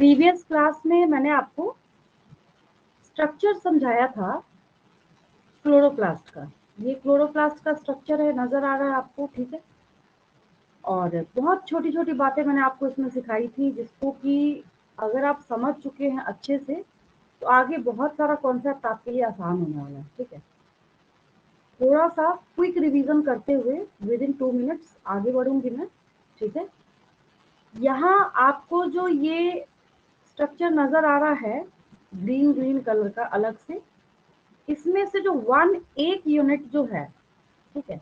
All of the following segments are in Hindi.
प्रीवियस क्लास में मैंने आपको स्ट्रक्चर समझाया था क्लोरोप्लास्ट का। ये क्लोरोप्लास्ट का स्ट्रक्चर है, नजर आ रहा है आपको, ठीक है। और बहुत छोटी छोटी बातें मैंने आपको इसमें सिखाई थी, जिसको कि अगर आप समझ चुके हैं अच्छे से तो आगे बहुत सारा कॉन्सेप्ट आपके लिए आसान होने वाला है, ठीक है। थोड़ा सा क्विक रिवीजन करते हुए विद इन 2 मिनट्स आगे बढ़ूंगी मैं, ठीक है। यहाँ आपको जो ये स्ट्रक्चर नजर आ रहा है ग्रीन ग्रीन कलर का अलग से, इसमें से जो 1 यूनिट जो है, ठीक है,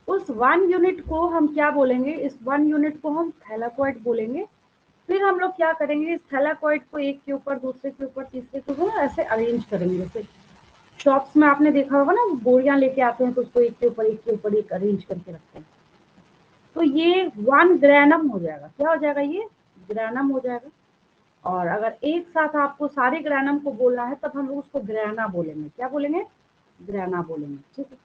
उस 1 यूनिट को हम क्या बोलेंगे, इस 1 यूनिट को हम थैलाकोइड बोलेंगे। फिर हम लोग क्या करेंगे, इस थैलाकोइड को एक के ऊपर दूसरे के ऊपर तीसरे के ऊपर ऐसे अरेंज करेंगे। जैसे शॉप्स में आपने देखा होगा ना, बोरियां लेके आते हैं तो उसको एक के ऊपर एक के ऊपर एक अरेंज करके रखते हैं। तो ये 1 ग्रैनम हो जाएगा। क्या हो जाएगा, ये ग्रैनम हो जाएगा। और अगर एक साथ आपको सारे ग्रैनम को बोलना है तब हम लोग उसको ग्रैना बोलेंगे। क्या बोलेंगे, ग्रैना बोलेंगे, ठीक है।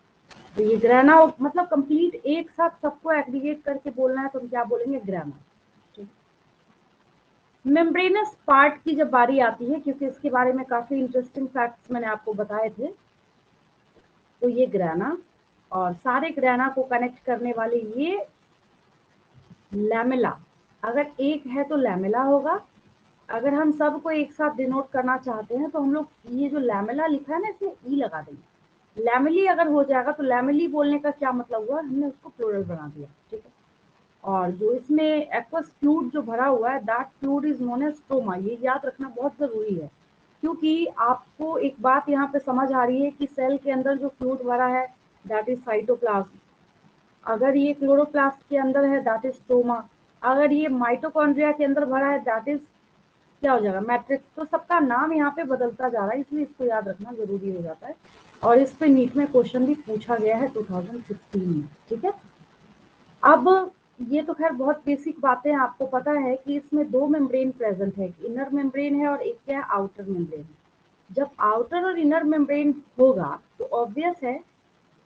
तो ये ग्रैना मतलब कंप्लीट एक साथ सबको एग्रीगेट करके बोलना है तो हम क्या बोलेंगे, ग्रैना, ठीक। मेम्ब्रेनस पार्ट की जब बारी आती है, क्योंकि इसके बारे में काफी इंटरेस्टिंग फैक्ट्स मैंने आपको बताए थे, तो ये ग्रैना और सारे ग्रैना को कनेक्ट करने वाले ये लैमेला, अगर एक है तो लैमेला होगा। अगर हम सबको एक साथ डिनोट करना चाहते हैं तो हम लोग ये जो लैमेला लिखा है ना, इसमें ई लगा देंगे। लैमेली अगर हो जाएगा तो लैमेली बोलने का क्या मतलब हुआ, हमने उसको प्लूरल बना दिया, ठीक है। और जो इसमें एक्वस फ्लूइड जो भरा हुआ है, that fluid is known as stroma. ये याद रखना बहुत जरूरी है, क्योंकि आपको एक बात यहाँ पे समझ आ रही है कि सेल के अंदर जो फ्लूइड भरा है दैट इज साइटोप्लाज्म। अगर ये क्लोरोप्लास्ट के अंदर है दैट इज स्ट्रोमा। अगर ये माइटोकॉन्ड्रिया के अंदर भरा है दैट इज क्या हो जाएगा, मैट्रिक्स। तो सबका नाम यहाँ पे बदलता जा रहा है, इसलिए इसको याद रखना जरूरी हो जाता है। और इस पे नीट में क्वेश्चन भी पूछा गया है 2016 में, ठीक है। अब ये तो खैर बहुत बेसिक बातें हैं, आपको पता है कि इसमें 2 मेम्ब्रेन प्रेजेंट है, इनर मेम्ब्रेन है और एक क्या है, आउटर मेम्ब्रेन है। जब आउटर और इनर मेम्ब्रेन होगा तो ऑब्वियस है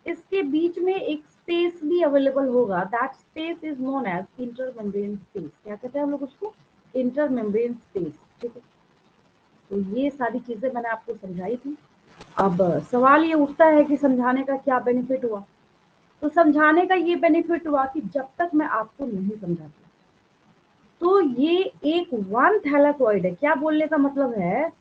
इसके बीच में एक स्पेस भी अवेलेबल होगा, that space is known as inter membrane space. क्या कहते हैं हम लोग उसको, इंटर मेम्ब्रेन स्पेस, ठीक है। तो ये सारी चीजें मैंने आपको समझाई थी। अब सवाल ये उठता है कि समझाने का क्या बेनिफिट हुआ। तो समझाने का ये बेनिफिट हुआ कि जब तक मैं आपको नहीं समझाती तो ये एक 1 थैलाकोइड है। क्या बोलने का मतलब है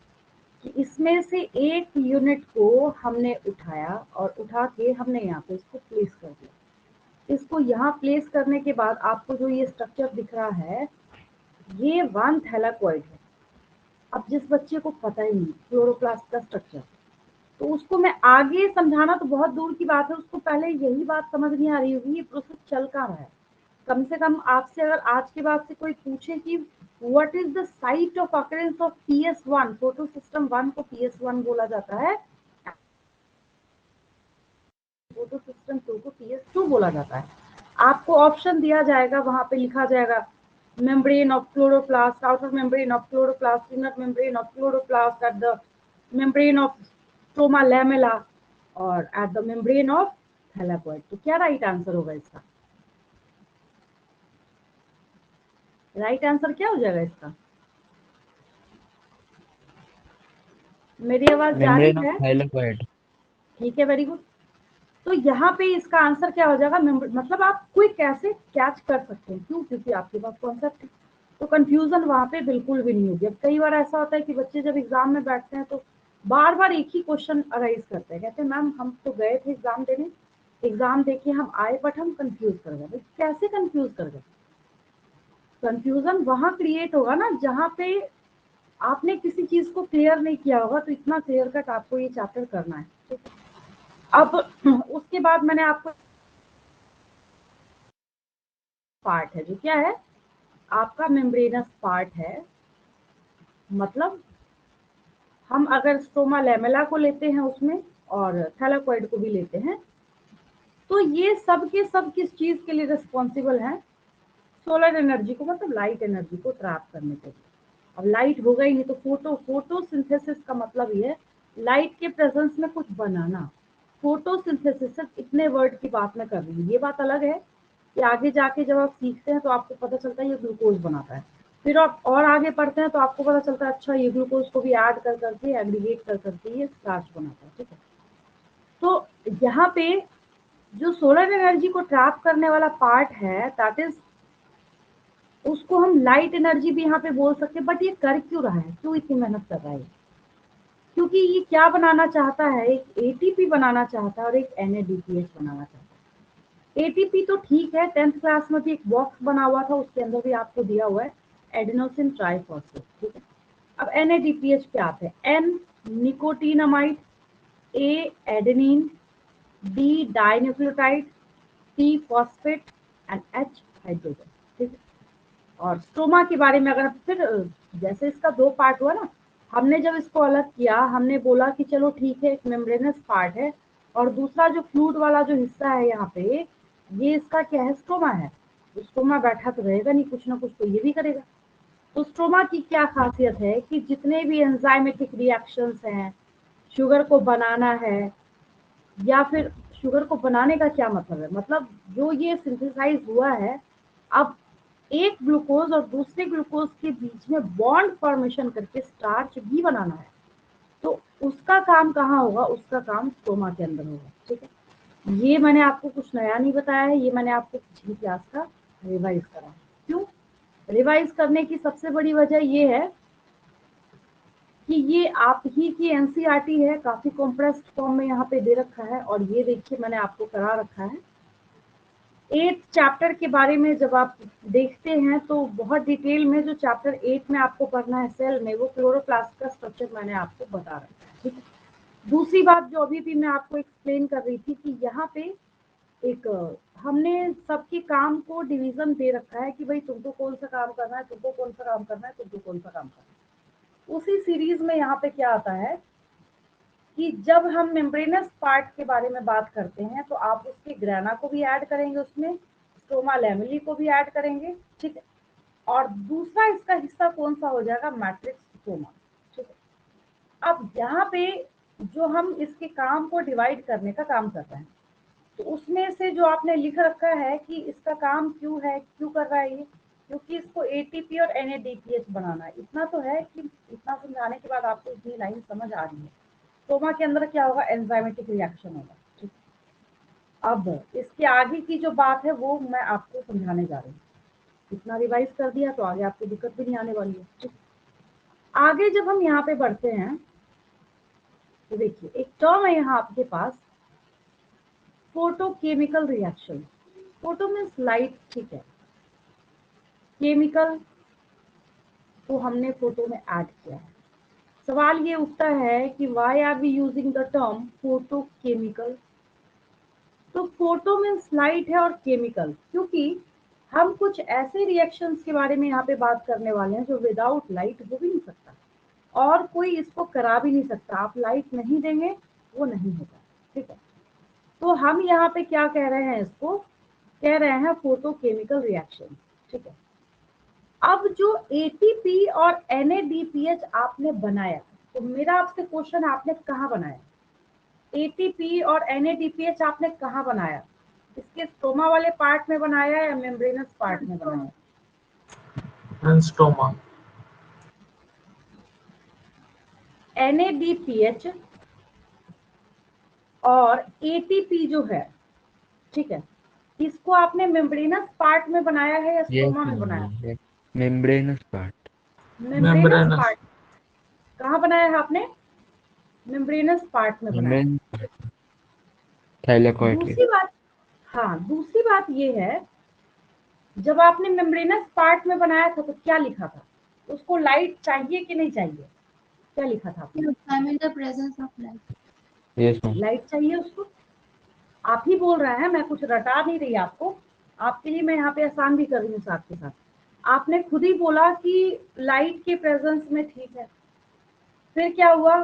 कि इसमें से एक यूनिट को हमने उठाया और उठा के हमने यहाँ पे इसको प्लेस कर दिया। इसको यहाँ प्लेस करने के बाद आपको जो ये स्ट्रक्चर दिख रहा है, ये 1 थैलाकोइड है। अब जिस बच्चे को पता ही नहीं क्लोरोप्लास्ट का स्ट्रक्चर, तो उसको मैं आगे समझाना तो बहुत दूर की बात है, उसको पहले यही बात समझ नहीं आ रही होगी ये प्रोसेस चल कहाँ रहा है। कम से कम आपसे अगर आज के बाद से कोई पूछे कि what is the site of occurrence of PS1, photo system 1 को PS1 बोला जाता है, फोटो सिस्टम 2 को PS2 बोला जाता है। आपको ऑप्शन दिया जाएगा, वहां पे लिखा जाएगा membrane of chloroplast, outer membrane of chloroplast, inner membrane of chloroplast, at the membrane of stroma lamella और at the membrane of thylakoid। तो क्या राइट आंसर होगा इसका, राइट आंसर क्या हो जाएगा इसका, मेरी आवाज जा रही मेम्ब्रेन ऑफ है, थाइलाकोइड। ठीक है, वेरी गुड। तो यहाँ पे इसका आंसर क्या हो जाएगा, मतलब आप क्विक कैसे कैच कर सकते हैं, क्यों, क्योंकि आपके पास कॉन्सेप्ट है। तो कंफ्यूजन वहां पे बिल्कुल भी नहीं होगी। अब कई बार ऐसा होता है कि बच्चे जब एग्जाम में बैठते हैं तो बार बार एक ही क्वेश्चन अराइज करते हैं, कहते हैं मैम हम तो गए थे एग्जाम देने, एग्जाम देके हम आए बट हम कंफ्यूज कर गए। कैसे कंफ्यूज कर गए, कंफ्यूजन वहां क्रिएट होगा ना जहाँ पे आपने किसी चीज को क्लियर नहीं किया होगा। तो इतना क्लियर कट आपको ये चैप्टर करना है, ठीक है। अब उसके बाद मैंने आपको पार्ट है जो क्या है, आपका मेम्ब्रेनस पार्ट है। मतलब हम अगर स्ट्रोमा लेमेला को लेते हैं उसमें और थैलाकोइड को भी लेते हैं, तो ये सब के सब किस चीज के लिए रिस्पॉन्सिबल हैं, सोलर एनर्जी को, मतलब लाइट एनर्जी को ट्रैप करने के लिए। अब लाइट होगा ही नहीं तो फोटोसिंथेसिस का मतलब ये है लाइट के प्रेजेंस में कुछ बनाना। फोटोसिंथेसिस सिर्फ इतने वर्ड की बात मैं कर रही हूँ, ये बात अलग है कि आगे जाके जब आप सीखते हैं तो आपको पता चलता है ये ग्लूकोज बनाता है। फिर आप और आगे पढ़ते हैं तो आपको पता चलता है अच्छा ये ग्लूकोज को भी ऐड कर करके एग्रीगेट कर करके ये स्टार्च बनाता है, ठीक है। तो यहाँ पे जो सोलर एनर्जी को ट्रैप करने वाला पार्ट है दैट इज, उसको हम लाइट एनर्जी भी यहाँ पे बोल सकते हैं, बट ये कर क्यों रहा है, क्यों इतनी मेहनत कर रहा है? क्योंकि ये क्या बनाना चाहता है, एक एटीपी बनाना चाहता है और एक एनएडीपीएच बनाना चाहता है। एटीपी तो ठीक है, 10th क्लास में भी एक बॉक्स बना हुआ था, उसके अंदर भी आपको दिया हुआ है एडेनोसिन ट्राइफॉस्फेट, ठीक है। अब एनएडीपीएच पे आते हैं। N nicotinamide, A adenine, D dinucleotide, T phosphate and H hydrogen, ठीक है। और स्ट्रोमा के बारे में अगर फिर जैसे इसका दो पार्ट हुआ ना, हमने जब इसको अलग किया हमने बोला कि चलो ठीक है एक मेम्ब्रेनस पार्ट है और दूसरा जो फ्लूइड वाला जो हिस्सा है यहाँ पे ये इसका क्या है, स्ट्रोमा है। स्ट्रोमा बैठा तो रहेगा नहीं, कुछ ना कुछ तो ये भी करेगा। तो स्ट्रोमा की क्या खासियत है कि जितने भी एंजाइमेटिक रिएक्शंस हैं, शुगर को बनाना है या फिर शुगर को बनाने का क्या मतलब है, मतलब जो ये सिंथेसाइज हुआ है, अब एक ग्लूकोज और दूसरे ग्लूकोज के बीच में बॉन्ड फॉर्मेशन करके स्टार्च भी बनाना है। तो उसका काम कहाँ होगा, उसका काम स्टोमा के अंदर होगा, ठीक है। ये मैंने आपको कुछ नया नहीं बताया है, ये मैंने आपको पिछली क्लास का रिवाइज करा है। क्यों रिवाइज करने की सबसे बड़ी वजह ये है कि ये आप ही की एनसीईआरटी है, काफी कॉम्प्रेस्ड फॉर्म में यहाँ पे दे रखा है और ये देखिए मैंने आपको करा रखा है। 8th चैप्टर के बारे में जब आप देखते हैं तो बहुत डिटेल में जो चैप्टर 8 में आपको पढ़ना है सेल में, वो क्लोरोप्लास्ट का स्ट्रक्चर मैंने आपको बता रखा है, ठीक है। दूसरी बात जो अभी भी मैं आपको एक्सप्लेन कर रही थी कि यहाँ पे एक हमने सबके काम को डिवीजन दे रखा है कि भाई तुमको कौन सा काम करना है, तुमको कौन सा काम करना है, तुमको कौन सा काम करना है। उसी सीरीज में यहाँ पे क्या आता है कि जब हम मेम्ब्रेनस पार्ट के बारे में बात करते हैं तो आप उसके ग्रेना को भी ऐड करेंगे, उसमें स्टोमा लैमेली को भी ऐड करेंगे, ठीक है। और दूसरा इसका हिस्सा कौन सा हो जाएगा, मैट्रिक्स स्टोमा, ठीक है। अब यहाँ पे जो हम इसके काम को डिवाइड करने का काम कर रहे हैं, तो उसमें से जो आपने लिख रखा है कि इसका काम क्यों है, क्यों कर रहा है ये, क्योंकि इसको एटीपी और एनएडीपीएच बनाना है। इतना तो है कि इतना समझाने के बाद आपको इतनी लाइन समझ आ रही है। स्टोमा के अंदर क्या होगा, एंजाइमेटिक रिएक्शन होगा, ठीक। अब इसके आगे की जो बात है वो मैं आपको समझाने जा रही हूँ। इतना रिवाइज कर दिया तो आगे आपको दिक्कत भी नहीं आने वाली है, ठीक। आगे जब हम यहाँ पे बढ़ते हैं तो देखिए एक टर्म है यहाँ आपके पास, photochemical reaction. Photo means light, ठीक है। केमिकल को हमने फोटो में ऐड किया है। सवाल ये उठता है कि why are we using the term photochemical. तो फोटो मीन्स लाइट है और केमिकल, क्योंकि हम कुछ ऐसे रिएक्शंस के बारे में यहाँ पे बात करने वाले हैं जो विदाउट लाइट हो भी नहीं सकता और कोई इसको करा भी नहीं सकता। आप लाइट नहीं देंगे वो नहीं होगा, ठीक है। तो हम यहाँ पे क्या कह रहे हैं, इसको कह रहे हैं फोटोकेमिकल रिएक्शन, ठीक है। अब जो एटीपी और एनएडीपीएच आपने बनाया, तो मेरा आपसे क्वेश्चन, आपने कहाँ बनाया एटीपी और एनएडीपीएच, आपने कहाँ बनाया? इसके स्टोमा वाले पार्ट में बनाया या मेम्ब्रेनस पार्ट में बनाया? स्टोमा। एनएडीपीएच और एटीपी जो है, ठीक है, इसको आपने मेम्ब्रेनस पार्ट में बनाया है या यस स्टोमा में बनाया? Ma'am, membranes part. Membranes part. कहाँ बनाया है आपने? मेम्ब्रेनस पार्ट में बनाया। मेम्ब्रेन पार्ट, थाइलेकॉइड के। दूसरी बात, हाँ दूसरी बात ये है, जब आपने मेम्ब्रेनस पार्ट में बनाया था तो क्या लिखा था, उसको लाइट चाहिए कि नहीं चाहिए, क्या लिखा था आपने? In the presence of light. Yes ma'am. Light चाहिए उसको, आप ही बोल रहे हैं, मैं कुछ रटा नहीं रही आपको, आपके लिए मैं यहाँ पे आसान भी कर रही हूँ साथ के साथ। आपने खुद ही बोला कि लाइट के प्रेजेंस में ठीक है। फिर क्या हुआ,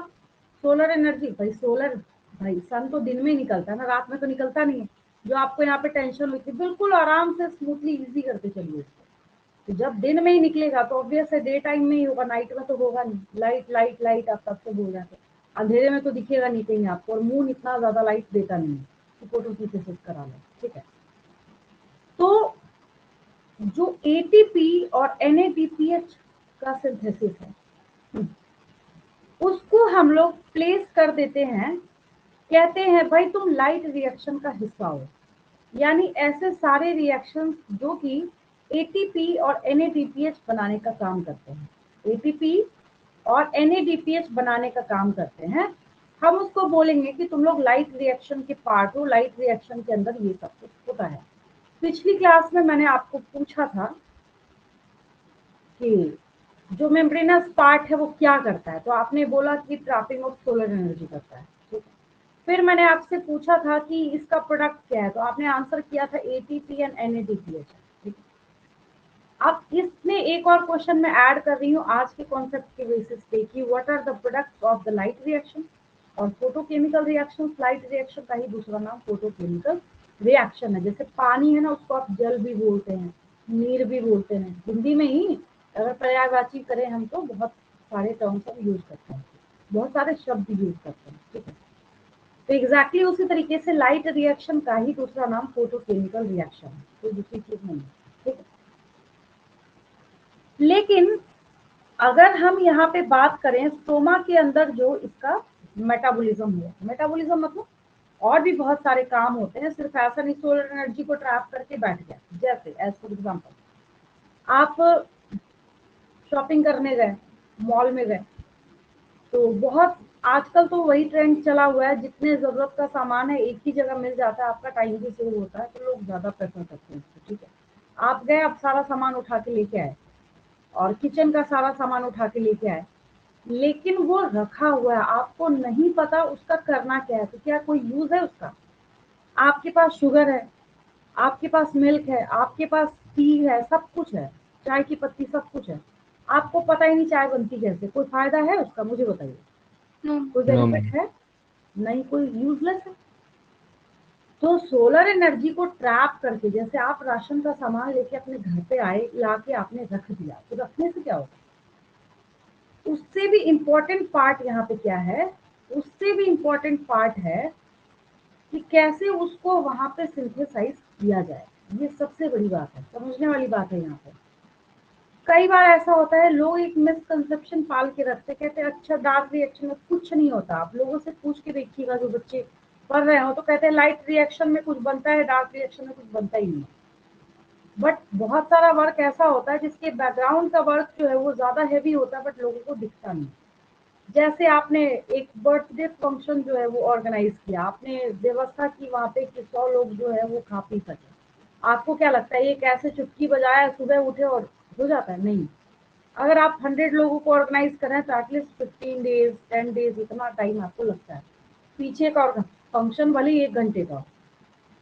सोलर एनर्जी, भाई सोलर, भाई सन तो दिन में ही निकलता है ना, रात में तो निकलता नहीं है। जो आपको यहाँ पे टेंशन हुई थी, बिल्कुल आराम से स्मूथली इजी करते चलिए उसको। तो जब दिन में ही निकलेगा तो ऑब्वियस है डे टाइम में ही होगा, नाइट में तो होगा नहीं। लाइट लाइट लाइट आप तब से बोल जाते, अंधेरे में तो दिखेगा नहीं कहीं आपको, और मून इतना ज्यादा लाइट देता नहीं है कि फोटोसिंथेसिस करा लो, ठीक है। तो जो एटीपी और एनएडीपीएच का सिंथेसिस है उसको हम लोग प्लेस कर देते हैं, कहते हैं भाई तुम लाइट रिएक्शन का हिस्सा हो। यानी ऐसे सारे रिएक्शंस जो कि एटीपी और एनएडीपीएच बनाने का काम करते हैं, एटीपी और एनएडीपीएच बनाने का काम करते हैं, हम उसको बोलेंगे कि तुम लोग लाइट रिएक्शन के पार्ट हो, लाइट रिएक्शन के अंदर ये सब कुछ होता है। पिछली क्लास में मैंने आपको पूछा था कि जो मेम्ब्रेनस पार्ट है वो क्या करता है, तो आपने बोला कि ट्रैपिंग ऑफ सोलर एनर्जी करता है, ठीक है। फिर मैंने आपसे पूछा था कि इसका प्रोडक्ट क्या है, तो आपने आंसर किया था एटीपी एंड एनएडीपीएच, ठीक है। अब इसमें एक और क्वेश्चन मैं ऐड कर रही हूँ आज के कॉन्सेप्ट के बेसिस पे कि what are the products of the light reaction और फोटोकेमिकल रिएक्शन। लाइट रिएक्शन का ही दूसरा नाम फोटोकेमिकल रिएक्शन है। जैसे पानी है ना, उसको आप जल भी बोलते हैं, नीर भी बोलते हैं, हिंदी में ही अगर पर्यायवाची करें हम तो बहुत सारे टर्म्स हम यूज करते हैं, बहुत सारे शब्द यूज करते हैं, ठीक है। तो एग्जैक्टली उसी तरीके से लाइट रिएक्शन का ही दूसरा नाम फोटोकेमिकल रिएक्शन है, कोई दूसरी चीज नहीं है, ठीक है। लेकिन अगर हम यहाँ पे बात करें स्टोमा के अंदर जो इसका मेटाबॉलिज्म है, मेटाबॉलिज्म मतलब और भी बहुत सारे काम होते हैं, सिर्फ ऐसा नहीं सोलर एनर्जी को ट्रैप करके बैठ गया। जैसे एज फॉर एग्जाम्पल आप शॉपिंग करने गए, मॉल में गए, तो बहुत आजकल तो वही ट्रेंड चला हुआ है, जितने जरूरत का सामान है एक ही जगह मिल जाता है, आपका टाइम भी सेव होता है, तो लोग ज्यादा प्रेफर करते हैं, ठीक है। आप गए, आप सारा सामान उठा के लेके आए और किचन का सारा सामान उठा के लेके आए, लेकिन वो रखा हुआ है, आपको नहीं पता उसका करना क्या है, तो क्या कोई यूज है उसका? आपके पास शुगर है, आपके पास मिल्क है, आपके पास टी है, सब कुछ है, चाय की पत्ती, सब कुछ है, आपको पता ही नहीं चाय बनती कैसे, कोई फायदा है उसका? मुझे बताइए, No. कोई नो बेनिफिट मैम। है? नहीं, कोई यूजलेस है। तो सोलर एनर्जी को ट्रैप करके, जैसे आप राशन का सामान लेके अपने घर पे आए, लाके आपने रख दिया, तो रखने से क्या होगा? उससे भी इम्पोर्टेंट पार्ट यहाँ पे क्या है, उससे भी इम्पोर्टेंट पार्ट है कि कैसे उसको वहां पे सिंथेसाइज किया जाए। ये सबसे बड़ी बात है, समझने वाली बात है यहाँ पे। कई बार ऐसा होता है, लोग एक मिसकंसेप्शन पाल के रखते, कहते हैं अच्छा डार्क रिएक्शन में कुछ नहीं होता। आप लोगों से पूछ के देखिएगा जो बच्चे पढ़ रहे हो, तो कहते हैं लाइट रिएक्शन में कुछ बनता है, डार्क रिएक्शन में कुछ बनता ही नहीं। बट बहुत सारा वर्क ऐसा होता है जिसके बैकग्राउंड का वर्क जो है वो ज्यादा हैवी होता है, बट लोगों को दिखता नहीं। जैसे आपने एक बर्थडे फंक्शन जो है वो ऑर्गेनाइज किया, आपने व्यवस्था की वहां पे कि 100 लोग जो है वो खा पी सके। आपको क्या लगता है ये कैसे चुटकी बजाया, सुबह उठे और हो जाता है? नहीं। अगर आप 100 लोगों को ऑर्गेनाइज करें तो एटलीस्ट 15 डेज 10 डेज इतना टाइम आपको लगता है। पीछे का फंक्शन भले 1 घंटे का,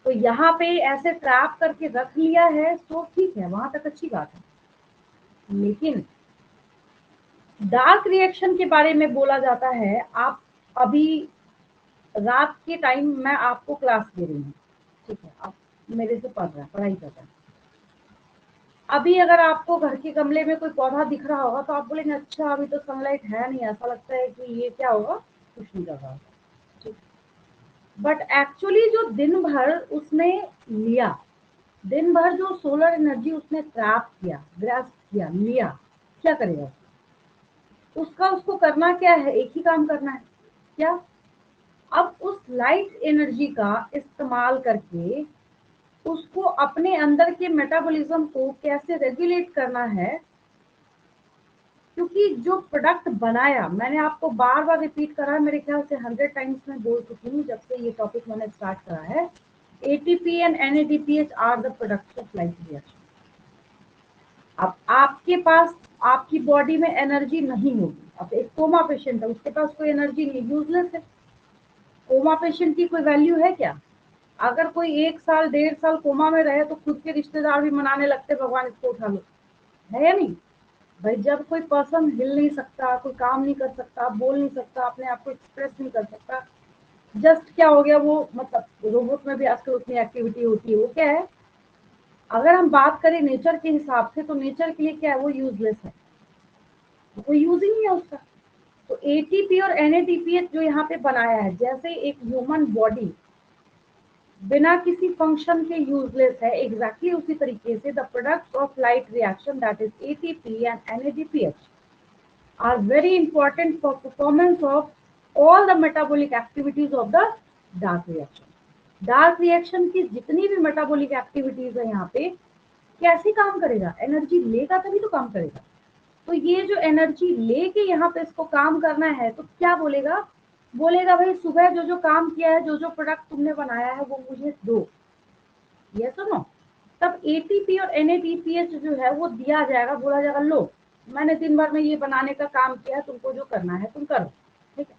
तो यहाँ पे ऐसे ट्रैप करके रख लिया है तो ठीक है, वहां तक अच्छी बात है। लेकिन डार्क रिएक्शन के बारे में बोला जाता है, आप अभी रात के टाइम मैं आपको क्लास दे रही हूँ, ठीक है, आप मेरे से पढ़ रहे हैं, पढ़ाई कर रहे हैं। अभी अगर आपको घर के गमले में कोई पौधा दिख रहा होगा तो आप बोलेंगे अच्छा अभी तो सनलाइट है नहीं, ऐसा लगता है कि ये क्या होगा, कुछ नहीं कर रहा, ठीक। बट एक्चुअली जो दिन भर उसने लिया, दिन भर जो सोलर एनर्जी उसने ट्रैप किया, ग्रास्प किया, लिया, क्या करेगा उसका? उसको करना क्या है? एक ही काम करना है, क्या? अब उस लाइट एनर्जी का इस्तेमाल करके उसको अपने अंदर के मेटाबॉलिज्म को कैसे रेगुलेट करना है। क्योंकि जो प्रोडक्ट बनाया, मैंने आपको बार बार रिपीट करा है, मेरे ख्याल से 100 टाइम्स मैं बोल चुकी हूँ जब से ये टॉपिक मैंने स्टार्ट करा है। ATP and NADPH are the products of light reaction. अब आपके पास आपकी बॉडी में एनर्जी नहीं होगी, अब एक कोमा पेशेंट है, उसके पास कोई एनर्जी नहीं, यूजलेस है। कोमा पेशेंट की कोई वैल्यू है क्या? अगर कोई 1 साल 1.5 साल कोमा में रहे तो खुद के रिश्तेदार भी मनाने लगते, भगवान इसको उठा लो, है या नहीं? भाई जब कोई पर्सन हिल नहीं सकता, कोई काम नहीं कर सकता, बोल नहीं सकता, अपने आप को एक्सप्रेस नहीं कर सकता, जस्ट क्या हो गया वो, मतलब रोबोट में भी आजकल उतनी एक्टिविटी होती है, वो क्या है? अगर हम बात करें नेचर के हिसाब से, तो नेचर के लिए क्या है, वो यूजलेस है, कोई यूज ही नहीं है उसका। तो एटीपी और एनएडीपीएच जो यहाँ पे बनाया है, जैसे एक ह्यूमन बॉडी बिना किसी फंक्शन के यूजलेस है। एग्जैक्टली उसी तरीके से the products of light reaction that is ATP and NADPH are very important for performance of all the metabolic activities of the dark reaction. Dark reaction की जितनी भी मेटाबॉलिक एक्टिविटीज है यहाँ पे कैसे काम करेगा, एनर्जी लेगा तभी तो काम करेगा। तो ये जो एनर्जी लेके यहाँ पे इसको काम करना है तो क्या बोलेगा, बोलेगा भाई सुबह जो जो काम किया है, जो जो प्रोडक्ट तुमने बनाया है वो मुझे दो, ये सुनो। तब ATP और NADPH जो है वो दिया जाएगा, बोला जाएगा लो मैंने दिन भर में ये बनाने का काम किया, तुमको जो करना है तुम करो, ठीक है।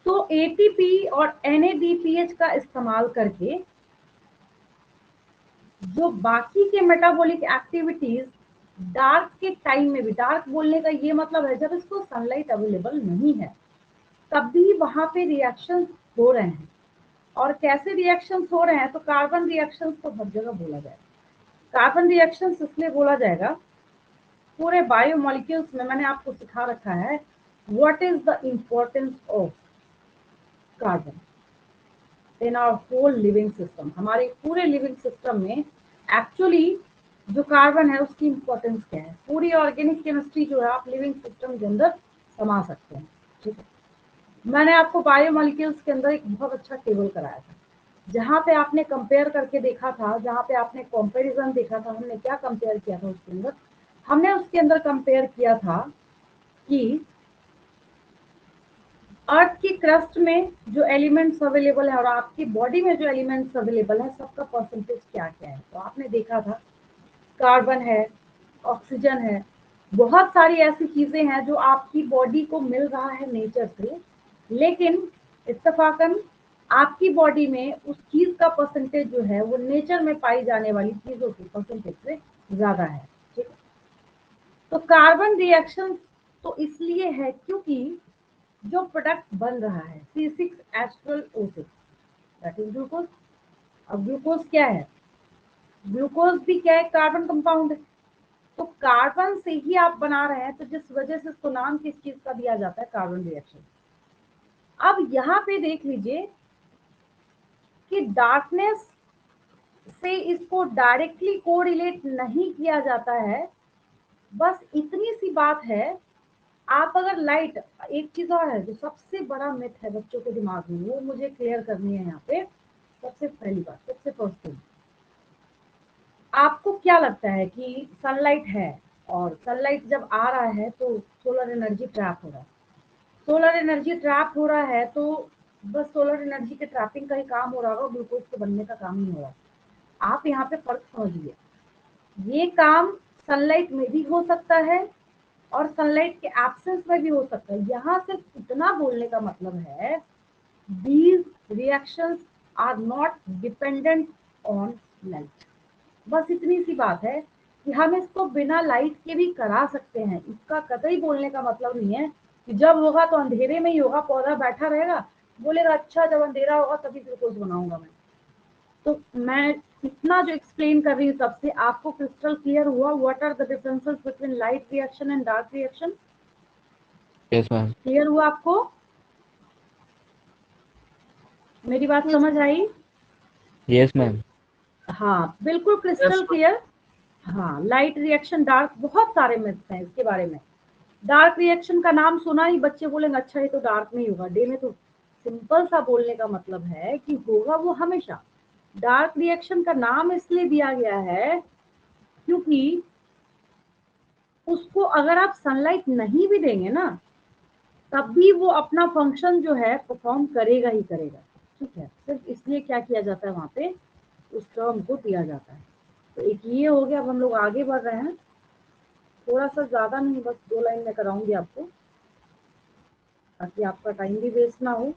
तो ATP और NADPH का इस्तेमाल करके जो बाकी के मेटाबॉलिक एक्टिविटीज डार्क के टाइम में भी, डार्क बोलने का ये मतलब है जब इसको सनलाइट अवेलेबल नहीं है तब भी वहां पे रिएक्शन हो रहे हैं। और कैसे रिएक्शंस हो रहे हैं, तो कार्बन रिएक्शंस तो हर जगह बोला जाएगा। कार्बन रिएक्शंस इसलिए बोला जाएगा, पूरे बायोमोलिक्यूल्स में मैंने आपको सिखा रखा है what is the importance of carbon in our whole living system. हमारे पूरे लिविंग सिस्टम में एक्चुअली जो कार्बन है उसकी इम्पोर्टेंस क्या है। पूरी ऑर्गेनिक केमिस्ट्री जो है आप लिविंग सिस्टम के अंदर समा सकते हैं, ठीक है। मैंने आपको बायोमोलिक्यूल्स के अंदर एक बहुत अच्छा टेबल कराया था जहाँ पे आपने कंपेयर करके देखा था, जहाँ पे आपने कंपैरिजन देखा था। हमने क्या कंपेयर किया था उसके अंदर, हमने उसके अंदर कंपेयर किया था कि अर्थ की क्रस्ट में जो एलिमेंट्स अवेलेबल है और आपकी बॉडी में जो एलिमेंट्स अवेलेबल है सबका परसेंटेज क्या क्या है। तो आपने देखा था कार्बन है, ऑक्सीजन है, बहुत सारी ऐसी चीजें हैं जो आपकी बॉडी को मिल रहा है नेचर से, लेकिन इत्तेफाकन आपकी बॉडी में उस चीज का परसेंटेज जो है वो नेचर में पाई जाने वाली चीजों के परसेंटेज से ज्यादा है, ठीक है। तो कार्बन रिएक्शन तो इसलिए है क्योंकि जो प्रोडक्ट बन रहा है C6H12O6 दैट इज ग्लूकोज। अब ग्लूकोज क्या है, ग्लूकोज भी क्या है, कार्बन कंपाउंड है। तो कार्बन से ही आप बना रहे हैं, तो जिस वजह से इसको नाम किस चीज का दिया जाता है, कार्बन रिएक्शन। अब यहाँ पे देख लीजिए कि डार्कनेस से इसको डायरेक्टली कोरिलेट नहीं किया जाता है, बस इतनी सी बात है। आप अगर लाइट, एक चीज और है जो सबसे बड़ा मिथ है बच्चों के दिमाग में, वो मुझे क्लियर करनी है यहाँ पे। सबसे पहली बात, सबसे फर्स्ट थिंग, आपको क्या लगता है कि सनलाइट है और सनलाइट जब आ रहा है तो सोलर एनर्जी ट्रैप हो रहा है। सोलर एनर्जी ट्रैप हो रहा है तो बस सोलर एनर्जी के ट्रैपिंग का ही काम हो रहा होगा, ग्लूकोज के बनने का काम नहीं हो रहा। आप यहाँ पे फर्क समझिए, ये काम सनलाइट में भी हो सकता है और सनलाइट के एब्सेंस में भी हो सकता है। यहाँ सिर्फ इतना बोलने का मतलब है these reactions are not dependent on light। बस इतनी सी बात है कि हम इसको बिना लाइट के भी करा सकते हैं। इसका कतई बोलने का मतलब नहीं है कि जब होगा तो अंधेरे में ही होगा, पौधा बैठा रहेगा बोलेगा अच्छा जब अंधेरा होगा तभी ग्लूकोज बनाऊंगा मैं। तो मैं इतना जो एक्सप्लेन कर रही हूँ सबसे, आपको क्रिस्टल क्लियर हुआ what are the differences between light reaction and dark reaction? Yes ma'am. Clear हुआ आपको? मेरी बात Yes, समझ आई? Yes ma'am. हाँ बिल्कुल क्रिस्टल क्लियर। हाँ, लाइट रिएक्शन डार्क, बहुत सारे मिथ्स हैं इसके बारे में। डार्क रिएक्शन का नाम सुना ही बच्चे बोलेंगे अच्छा ये तो डार्क में ही होगा, डे में तो। सिंपल सा बोलने का मतलब है कि होगा वो हमेशा। डार्क रिएक्शन का नाम इसलिए दिया गया है क्योंकि उसको अगर आप सनलाइट नहीं भी देंगे ना तब भी वो अपना फंक्शन जो है परफॉर्म करेगा ही करेगा, ठीक है। सिर्फ इसलिए क्या किया जाता है वहां पे, उस टर्म को दिया जाता है। तो एक ये हो गया। अब हम लोग आगे बढ़ रहे हैं, थोड़ा सा ज्यादा नहीं, बस 2 लाइन में कराऊंगी आपको ताकि आपका टाइम भी वेस्ट ना हो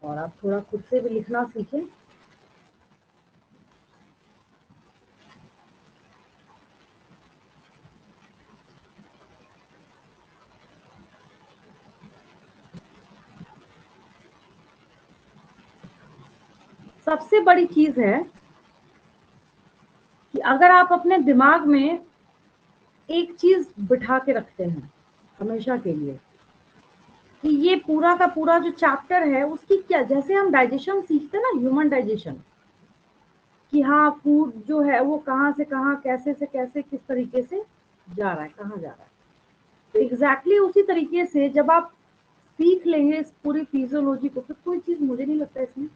और आप थोड़ा खुद से भी लिखना सीखें। सबसे बड़ी चीज है कि अगर आप अपने दिमाग में एक चीज बिठा के रखते हैं हमेशा के लिए कि ये पूरा का पूरा जो चैप्टर है उसकी क्या, जैसे हम डाइजेशन सीखते हैं ना, ह्यूमन डाइजेशन, कि हाँ फूड जो है वो कहाँ से कहाँ, कैसे से कैसे, किस तरीके से जा रहा है, कहाँ जा रहा है। तो एग्जैक्टली उसी तरीके से जब आप सीख लेंगे इस पूरी फिजियोलॉजी को, फिर कोई चीज मुझे नहीं लगता इसमें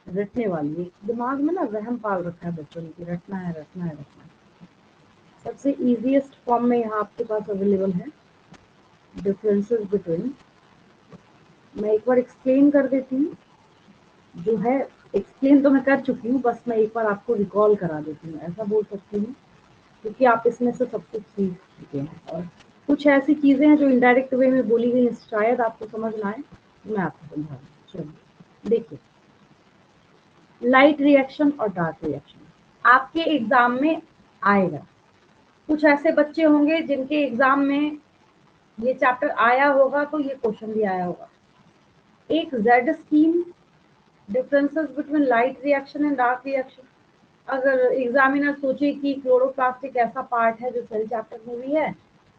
रटने वाली है। दिमाग में ना वहम पाल रखा है बच्चों ने कि रटना है रटना है रटना है। सबसे इजीएस्ट फॉर्म में यहाँ आपके पास अवेलेबल है डिफरेंसेस बिटवीन। मैं एक बार एक्सप्लेन कर देती हूँ, जो है एक्सप्लेन तो मैं कर चुकी हूँ, बस मैं एक बार आपको रिकॉल करा देती हूँ, ऐसा बोल सकती हूँ, क्योंकि आप इसमें से सब कुछ सीख चुके हैं और कुछ ऐसी चीजें हैं जो इनडायरेक्ट वे में बोली गई शायद आपको समझ ना आए, मैं आपको समझा दूँ। चलिए देखिए, लाइट रिएक्शन और डार्क रिएक्शन आपके एग्जाम में आएगा। कुछ ऐसे बच्चे होंगे जिनके एग्जाम में ये चैप्टर आया होगा, तो ये क्वेश्चन भी आया होगा। एक Z scheme, differences between light reaction and dark reaction. अगर एग्जामिनर सोचे कि क्लोरोप्लास्ट एक ऐसा पार्ट है जो सेल चैप्टर में भी है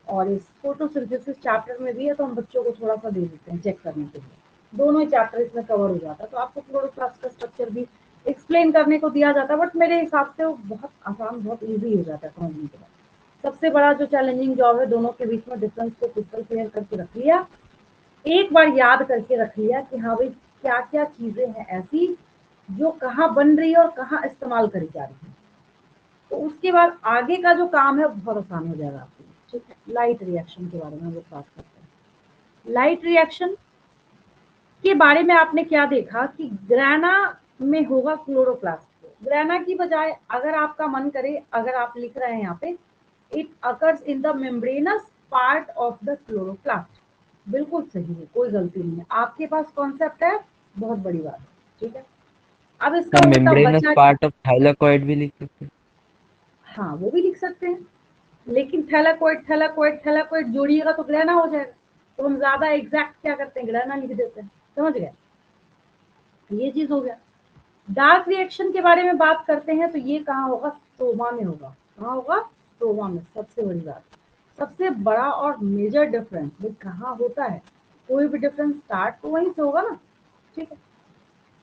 और इस फोटोसिंथेसिस चैप्टर में भी है, तो हम बच्चों को थोड़ा सा दे देते हैं चेक करने के लिए, दोनों ही चैप्टर इसमें कवर हो जाता है, तो आपको क्लोरोप्लास्ट का स्ट्रक्चर भी एक्सप्लेन करने को दिया जाता है। बट मेरे हिसाब से वो बहुत आसान, बहुत ईजी हो जाता है समझने के बाद। सबसे बड़ा जो चैलेंजिंग जॉब है, दोनों के बीच में डिफरेंस को क्रिस्टल क्लियर करके रख लिया, एक बार याद करके रख लिया कि हाँ भाई क्या क्या चीजें हैं ऐसी जो कहाँ बन रही है और कहाँ इस्तेमाल करी जा रही है, तो उसके बाद आगे का जो काम है बहुत आसान हो जाएगा आपके लिए। ठीक है, लाइट रिएक्शन के बारे में हम लोग बात करते हैं। लाइट रिएक्शन के बारे में आपने क्या देखा कि ग्रैना में होगा क्लोरोप्लास्ट, ग्रैना की बजाय अगर आपका मन करे, अगर आप लिख रहे हैं यहाँ पे, it occurs in the membranes part of the chloroplast. बिल्कुल सही है, कोई गलती नहीं है, आपके पास कॉन्सेप्ट है, बहुत बड़ी बात है। ठीक है, अब इसका हम उल्टा मेम्ब्रेनस बचा। पार्ट ऑफ थाइलाकॉइड भी लिख सकते हैं। हाँ वो भी लिख सकते हैं, लेकिन थैलाकोइड थैलाकोइड थैलाकोइड जोड़िएगा तो ग्रहणा हो जाएगा, तो हम ज्यादा एग्जैक्ट क्या करते हैं, ग्रहणा लिख देते हैं। समझ गए, ये चीज हो गया। डार्क रिएक्शन के बारे में बात करते हैं, तो ये कहाँ होगा, स्टोमा में होगा। कहाँ होगा, स्टोमा में। सबसे बड़ी बात, सबसे बड़ा और मेजर डिफरेंस भाई कहाँ होता है, कोई भी डिफरेंस स्टार्ट तो वहीं से होगा ना। ठीक है,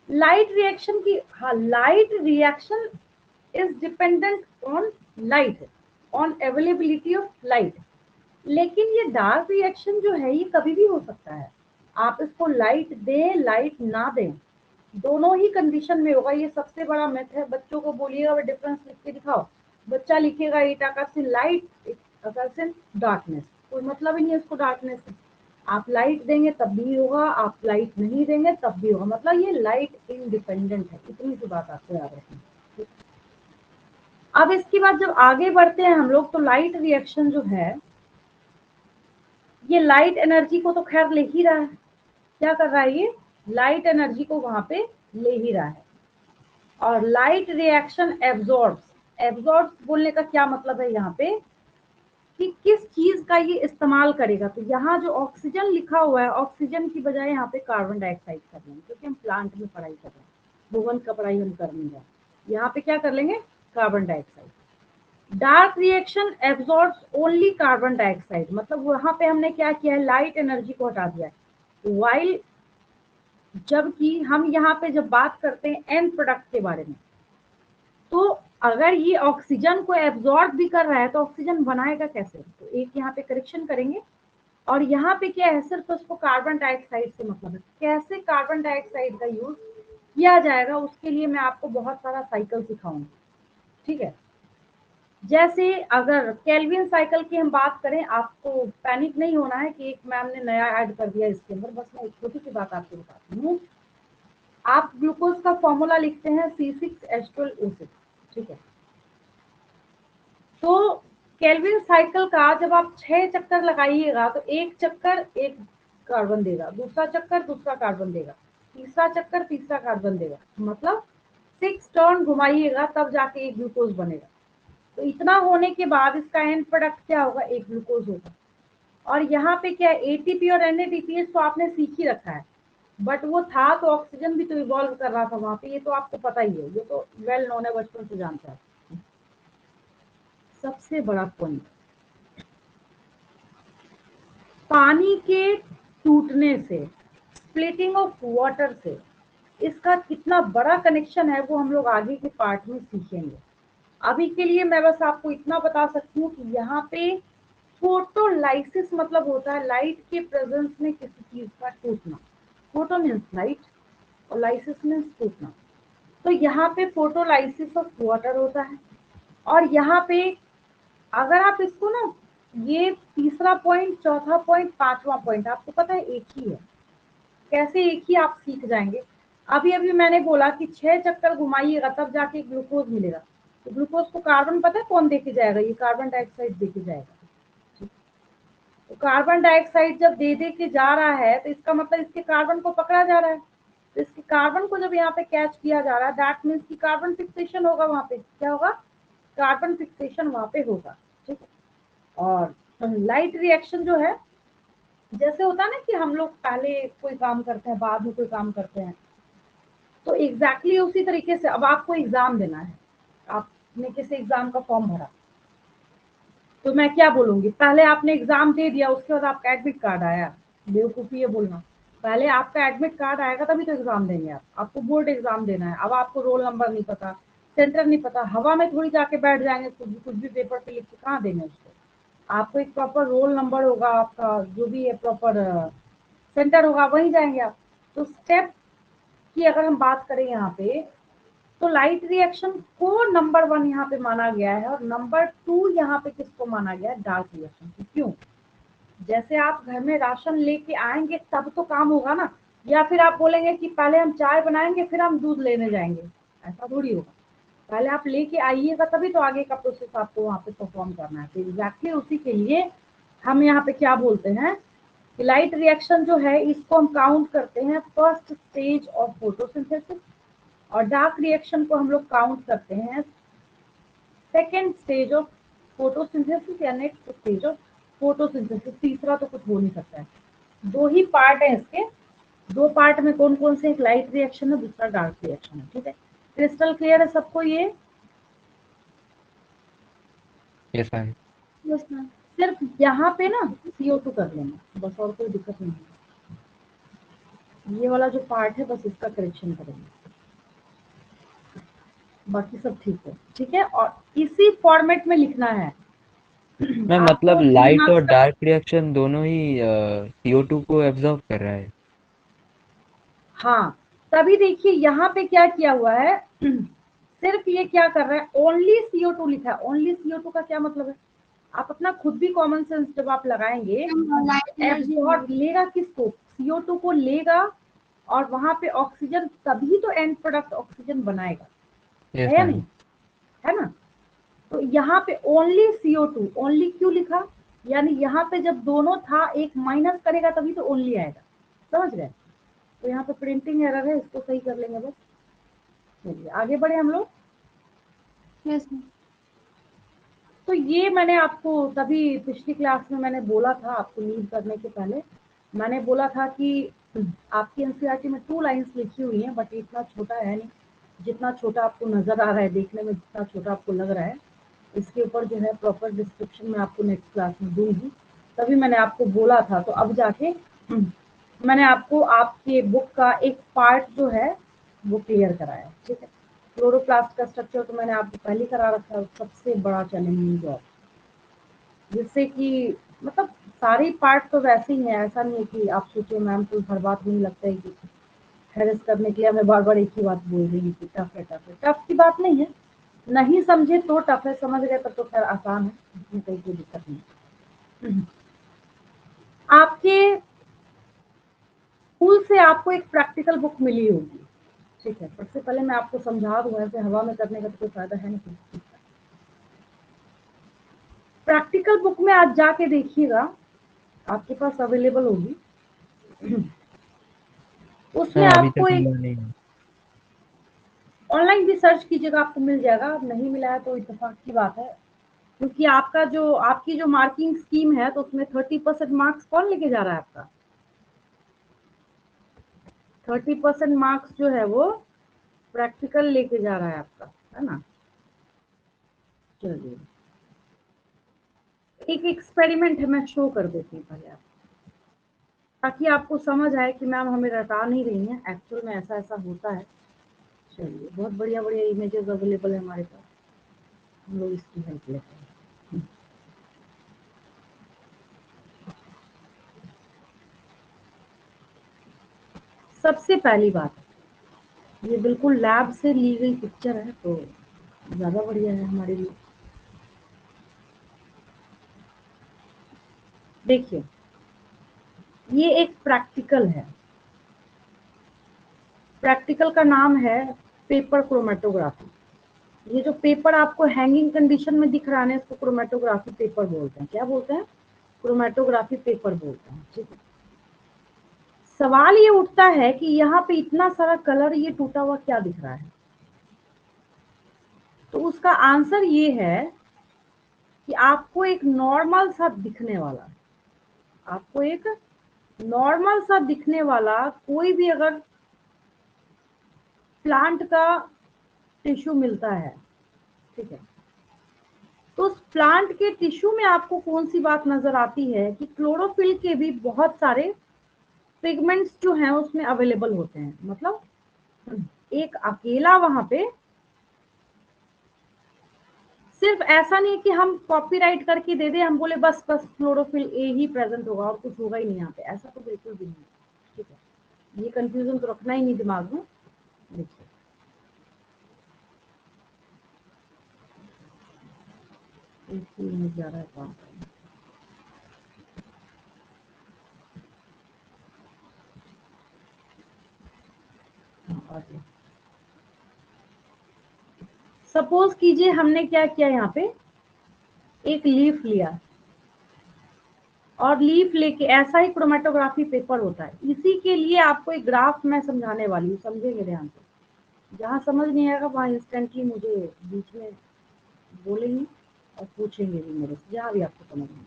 लाइट रिएक्शन की, हाँ light reaction is dependent on light, on availability of light. लेकिन ये डार्क रिएक्शन जो है ये कभी भी हो सकता है, आप इसको लाइट दें लाइट ना दें, दोनों ही कंडीशन में होगा। ये सबसे बड़ा मिथ है। बच्चों को बोलिएगा वो डिफरेंस लिख के दिखाओ, बच्चा लिखेगा it occurs in light, it occurs in darkness, कोई मतलब ही नहीं है उसको डार्कनेस से। आप लाइट देंगे तब भी होगा, आप लाइट नहीं देंगे तब भी होगा, मतलब ये लाइट इंडिपेंडेंट है। इतनी सी बात आपको याद रखनी। अब इसके बाद जब आगे बढ़ते हैं हम लोग, तो लाइट रिएक्शन जो है ये लाइट एनर्जी को तो खैर ले ही रहा है। क्या कर रहा है ये, लाइट एनर्जी को वहां पे ले ही रहा है। और लाइट रिएक्शन एब्जॉर्ब्स, एब्जॉर्ब्स बोलने का क्या मतलब है यहाँ पे, कि किस चीज का ये इस्तेमाल करेगा। तो यहाँ जो ऑक्सीजन लिखा हुआ है, ऑक्सीजन की बजाय यहाँ पे कार्बन डाइऑक्साइड कर लेंगे, क्योंकि हम प्लांट में पढ़ाई कर रहे हैं, भुवन का पढ़ाई हम कर नहीं रहे, यहाँ पे क्या कर लेंगे, carbon dioxide. Dark reaction absorbs only carbon dioxide, मतलब वहां पे हमने क्या किया है, लाइट एनर्जी को हटा दिया है। वाइल जबकि हम यहाँ पे जब बात करते हैं एंड प्रोडक्ट के बारे में, तो अगर ये ऑक्सीजन को एब्जॉर्ब भी कर रहा है तो ऑक्सीजन बनाएगा कैसे, तो एक यहाँ पे करेक्शन करेंगे। और यहाँ पे क्या है, सिर्फ उसको कार्बन डाइऑक्साइड से मतलब है। कैसे कार्बन डाइऑक्साइड का यूज किया जाएगा, उसके लिए मैं आपको बहुत सारा साइकिल सिखाऊंगी। ठीक है, जैसे अगर केल्विन साइकिल की हम बात करें, आपको पैनिक नहीं होना है कि एक मैम ने नया ऐड कर दिया इसके अंदर, बस मैं एक छोटी सी बात आपको बताती हूँ। आप ग्लूकोज का फॉर्मूला लिखते हैं C6H12O6। ठीक है, तो केल्विन साइकिल का जब आप 6 चक्कर लगाइएगा तो एक चक्कर एक कार्बन देगा, दूसरा चक्कर दूसरा कार्बन देगा, तीसरा चक्कर तीसरा कार्बन देगा, मतलब 6 टर्न घुमाइएगा तब जाके एक ग्लूकोज बनेगा। तो इतना होने के बाद इसका एंड प्रोडक्ट क्या होगा, एक ग्लूकोज होगा। और यहाँ पे क्या है, एटीपी और NADPH तो आपने सीख ही रखा है, बट वो था तो ऑक्सीजन भी तो इवॉल्व कर रहा था वहां पे, ये तो आपको पता ही है, ये तो वेल नोन है, बचपन से जानता है। सबसे बड़ा पॉइंट, पानी के टूटने से स्प्लिटिंग ऑफ वाटर से इसका कितना बड़ा कनेक्शन है वो हम लोग आगे के पार्ट में सीखेंगे। अभी के लिए मैं बस आपको इतना बता सकती हूँ कि यहाँ पे फोटोलाइसिस मतलब होता है लाइट के प्रेजेंस में किसी चीज का टूटना। फोटो मीन्स लाइट और लाइसिस मीन्स टूटना। तो यहाँ पे फोटोलाइसिस ऑफ वाटर होता है। और यहाँ पे अगर आप इसको ना, ये तीसरा पॉइंट, चौथा पॉइंट, पांचवा पॉइंट आपको पता है एक ही है। कैसे एक ही आप सीख जाएंगे। अभी अभी मैंने बोला कि 6 चक्कर घुमाइएगा तब जाके ग्लूकोज मिलेगा। तो ग्लूकोज को कार्बन पता है कौन देके जाएगा? ये कार्बन डाइऑक्साइड देके जाएगा। तो कार्बन डाइऑक्साइड जब दे के जा रहा है तो इसका मतलब इसके कार्बन को पकड़ा जा रहा है। तो इसके कार्बन को जब यहाँ पे कैच किया जा रहा है दैट मीन्स की कार्बन फिक्सेशन होगा। वहां पे क्या होगा? कार्बन फिक्सेशन वहां पे होगा। ठीक है। और लाइट रिएक्शन जो है, जैसे होता है ना कि हम लोग पहले कोई काम करते हैं बाद में कोई काम करते हैं, तो एग्जैक्टली उसी तरीके से अब आपको एग्जाम देना है। आपने किसी एग्जाम का फॉर्म भरा, तो मैं क्या बोलूंगी, पहले आपने एग्जाम दे दिया उसके बाद आपका एडमिट कार्ड आया। बेवकूफी है बोलना। पहले आपका एडमिट कार्ड आएगा तभी तो एग्जाम देंगे आप। आपको बोर्ड एग्जाम देना है। अब आपको रोल नंबर नहीं पता, सेंटर नहीं पता, हवा में थोड़ी जाके बैठ जाएंगे कुछ भी पेपर पे लिख के कहाँ देंगे उसको। आपको एक प्रॉपर रोल नंबर होगा, आपका जो भी है प्रॉपर सेंटर होगा, वहीं जाएंगे आप। तो स्टेप की अगर हम बात करें यहाँ पे, तो लाइट रिएक्शन को नंबर 1 यहाँ पे माना गया है और नंबर 2 यहाँ पे किसको माना गया है? Dark reaction. क्यों? जैसे आप घर में राशन लेके आएंगे तब तो काम होगा ना, या फिर आप बोलेंगे कि पहले हम चाय बनाएंगे फिर हम दूध लेने जाएंगे, ऐसा थोड़ी होगा। पहले आप लेके आइएगा तभी तो आगे का प्रोसेस आपको वहां पे परफॉर्म करना है। तो एग्जैक्टली उसी के लिए हम यहाँ पे क्या बोलते हैं कि लाइट रिएक्शन जो है इसको हम काउंट करते हैं फर्स्ट स्टेज ऑफ फोटोसिंथेसिस, और डार्क रिएक्शन को हम लोग काउंट करते हैं सेकेंड स्टेज ऑफ फोटोसिंथेसिस या नेक्स्ट स्टेज ऑफ फोटोसिंथेसिस। तीसरा तो कुछ हो नहीं सकता है। दो ही पार्ट है इसके। दो पार्ट में कौन कौन से? एक लाइट रिएक्शन है, दूसरा डार्क रिएक्शन है। ठीक है, क्रिस्टल क्लियर है सबको ये? Yes ma'am. Yes ma'am. सिर्फ यहाँ पे ना CO2 कर लेना बस, और कोई दिक्कत नहीं है। ये वाला जो पार्ट है बस इसका करेक्शन करेंगे, बाकी सब ठीक है। ठीक है, और इसी फॉर्मेट में लिखना है। मैम मतलब आपको 3 लाइट और मार्क्स का। डार्क रिएक्शन दोनों ही CO2 को एब्जॉर्ब कर रहा है। हाँ, तभी देखिए यहाँ पे क्या किया हुआ है। सिर्फ ये क्या कर रहा है, ओनली CO2 लिखा है। ओनली CO2 का क्या मतलब है? आप अपना खुद भी कॉमन सेंस जब आप लगाएंगे, लाइट एनर्जी एब्जॉर्ब लेगा किसको? CO2 को लेगा, और वहां पे ऑक्सीजन, तभी तो एंड प्रोडक्ट ऑक्सीजन बनाएगा, यस है या मैम। नहीं? है ना? तो यहाँ पे ओनली CO2, ओनली क्यों लिखा? यानी यहाँ पे जब दोनों था एक माइनस करेगा तभी तो ओनली आएगा। समझ गए? तो यहाँ पे प्रिंटिंग एरर है, इसको सही कर लेंगे बस। चलिए आगे बढ़े हम लोग। Yes ma'am. तो ये मैंने आपको तभी पिछली क्लास में मैंने बोला था, आपको लीव करने के पहले मैंने बोला था कि आपकी एनसीईआरटी में 2 लाइन्स लिखी हुई हैं, बट इतना छोटा है नहीं जितना छोटा आपको नजर आ रहा है, देखने में जितना छोटा आपको लग रहा है। इसके ऊपर जो है प्रॉपर डिस्क्रिप्शन में आपको नेक्स्ट क्लास में दूंगी। तभी मैंने आपको बोला था, तो अब जाके मैंने आपको आपके बुक का एक पार्ट जो है वो क्लियर कराया। ठीक है, क्लोरोप्लास्ट का स्ट्रक्चर तो मैंने आपको पहले करा रखा है, सबसे बड़ा चैलेंजिंग जॉब, जिससे कि मतलब सारे पार्ट तो वैसे ही हैं। ऐसा नहीं है कि आप सोचिए मैम तो हर बात नहीं लगता है कि हैरेस करने के लिए हमें बार बार एक ही बात बोल रही है कि टफ है टफ है। टफ की बात नहीं है, नहीं समझे तो टफ है, समझ गए तब तो खैर आसान है, इसमें कोई दिक्कत नहीं। आपके स्कूल से आपको एक प्रैक्टिकल बुक मिली होगी। ठीक है, सबसे पहले मैं आपको समझा दूं, ऐसे हवा में करने का तो कोई फायदा है नहीं। प्रैक्टिकल बुक में आज जाके देखिएगा, आपके पास अवेलेबल होगी। उसमें मैम अभी आपको तक एक मिला नहीं है। ऑनलाइन भी सर्च कीजिएगा, आपको मिल जाएगा। नहीं मिला है तो इत्तेफाक की बात है, क्योंकि आपकी जो मार्किंग स्कीम है तो उसमें 30% मार्क्स कौन लेके जा रहा है? आपका 30% मार्क्स जो है वो प्रैक्टिकल लेके जा रहा है आपका, है ना? चलिए, एक एक्सपेरिमेंट है, मैं शो कर देती हूँ पहले आप। ताकि आपको समझ आए कि मैम हमें रटा नहीं रही हैं, एक्चुअल में ऐसा ऐसा होता है। चलिए, बहुत बढ़िया बढ़िया इमेजेस अवेलेबल है हमारे पास, हम लोग इसकी हेल्प लेते हैं। सबसे पहली बात, ये बिल्कुल लैब से ली गई पिक्चर है, तो ज़्यादा बढ़िया है हमारे लिए। देखिए, ये एक प्रैक्टिकल है। प्रैक्टिकल का नाम है पेपर क्रोमेटोग्राफी। ये जो पेपर आपको हैंगिंग कंडीशन में दिख रहा है, इसको क्रोमेटोग्राफी पेपर बोलते हैं। क्या बोलते हैं? क्रोमेटोग्राफी पेपर बोलते हैं। ठीक है। सवाल ये उठता है कि यहाँ पे इतना सारा कलर ये टूटा हुआ क्या दिख रहा है? तो उसका आंसर ये है कि आपको एक नॉर्मल सा दिखने वाला, आपको एक नॉर्मल सा दिखने वाला कोई भी अगर प्लांट का टिश्यू मिलता है, ठीक है, तो उस प्लांट के टिश्यू में आपको कौन सी बात नजर आती है कि क्लोरोफिल के भी बहुत सारे पिगमेंट्स जो हैं उसमें अवेलेबल होते हैं। मतलब एक अकेला वहां पे सिर्फ ऐसा नहीं कि हम कॉपीराइट करके दे दे, हम बोले बस बस क्लोरोफिल ए ही प्रेजेंट होगा और कुछ होगा ही नहीं यहाँ पे, ऐसा तो बिल्कुल भी नहीं। ठीक है, ये कंफ्यूजन तो रखना ही नहीं दिमाग में। देखिए, जा रहा है काम। सपोज कीजिए हमने क्या किया, यहाँ पे एक लीफ लिया और लीफ लेके, ऐसा ही क्रोमेटोग्राफी पेपर होता है। इसी के लिए आपको एक ग्राफ मैं समझाने वाली हूँ, समझेंगे ध्यान से। जहाँ समझ नहीं आएगा वहाँ इंस्टेंटली मुझे बीच में बोलेंगे और पूछेंगे भी मेरे से, जहाँ भी आपको समझ नहीं।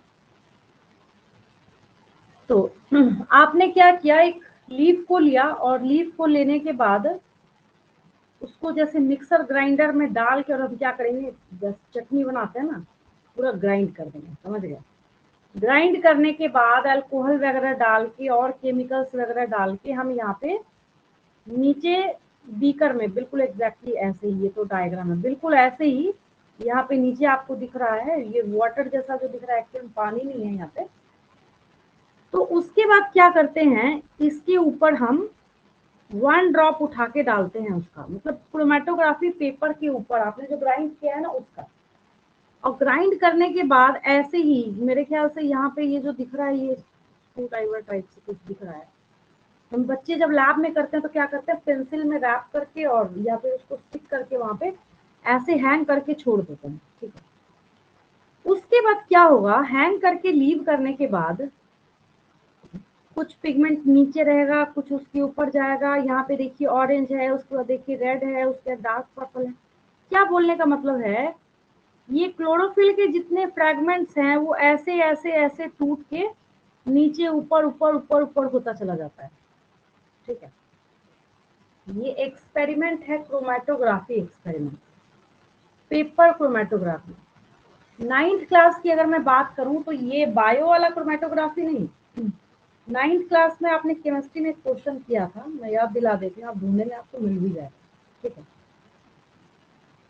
तो आपने क्या किया, एक लीफ को लिया और लीफ को लेने के बाद उसको जैसे मिक्सर ग्राइंडर में डाल के, और हम क्या करेंगे, जैसे चटनी बनाते हैं ना, पूरा ग्राइंड कर देंगे, समझ गए? ग्राइंड करने के बाद अल्कोहल वगैरह डाल के और केमिकल्स वगैरह डाल के हम यहाँ पे नीचे बीकर में, बिल्कुल एग्जैक्टली ऐसे ही, ये तो डायग्राम है, बिल्कुल ऐसे ही यहाँ पे नीचे आपको दिख रहा है, ये वाटर जैसा जो दिख रहा है, एक्चुअली पानी नहीं है यहाँ पे। तो उसके बाद क्या करते हैं, इसके ऊपर हम 1 ड्रॉप उठा के डालते हैं उसका, मतलब क्रोमेटोग्राफी पेपर के ऊपर आपने जो ग्राइंड किया है ना उसका। और ग्राइंड करने के बाद ऐसे ही, मेरे ख्याल से यहाँ पे ये जो दिख रहा है, ये स्क्रू ड्राइवर टाइप से कुछ दिख रहा है। हम बच्चे जब लैब में करते हैं तो क्या करते हैं, पेंसिल में रैप करके और या फिर उसको स्टिक करके वहां पे ऐसे हैंग करके छोड़ देते हैं। ठीक है, उसके बाद क्या होगा, हैंग करके लीव करने के बाद कुछ पिगमेंट नीचे रहेगा, कुछ उसके ऊपर जाएगा। यहाँ पे देखिए ऑरेंज है, उसके बाद देखिए रेड है, उसके बाद डार्क पर्पल है। क्या बोलने का मतलब है, ये क्लोरोफिल के जितने फ्रैगमेंट्स हैं वो ऐसे ऐसे ऐसे टूट के नीचे ऊपर ऊपर ऊपर ऊपर होता चला जाता है। ठीक है, ये एक्सपेरिमेंट है, chromatography experiment, paper chromatography. 9th class की अगर मैं बात करूं तो ये बायो वाला क्रोमेटोग्राफी नहीं, 9th क्लास में आपने केमिस्ट्री में क्वेश्चन किया था, मैं याद दिला देती हूँ, आप ढूंढने में आपको मिल भी जाएगा। ठीक है,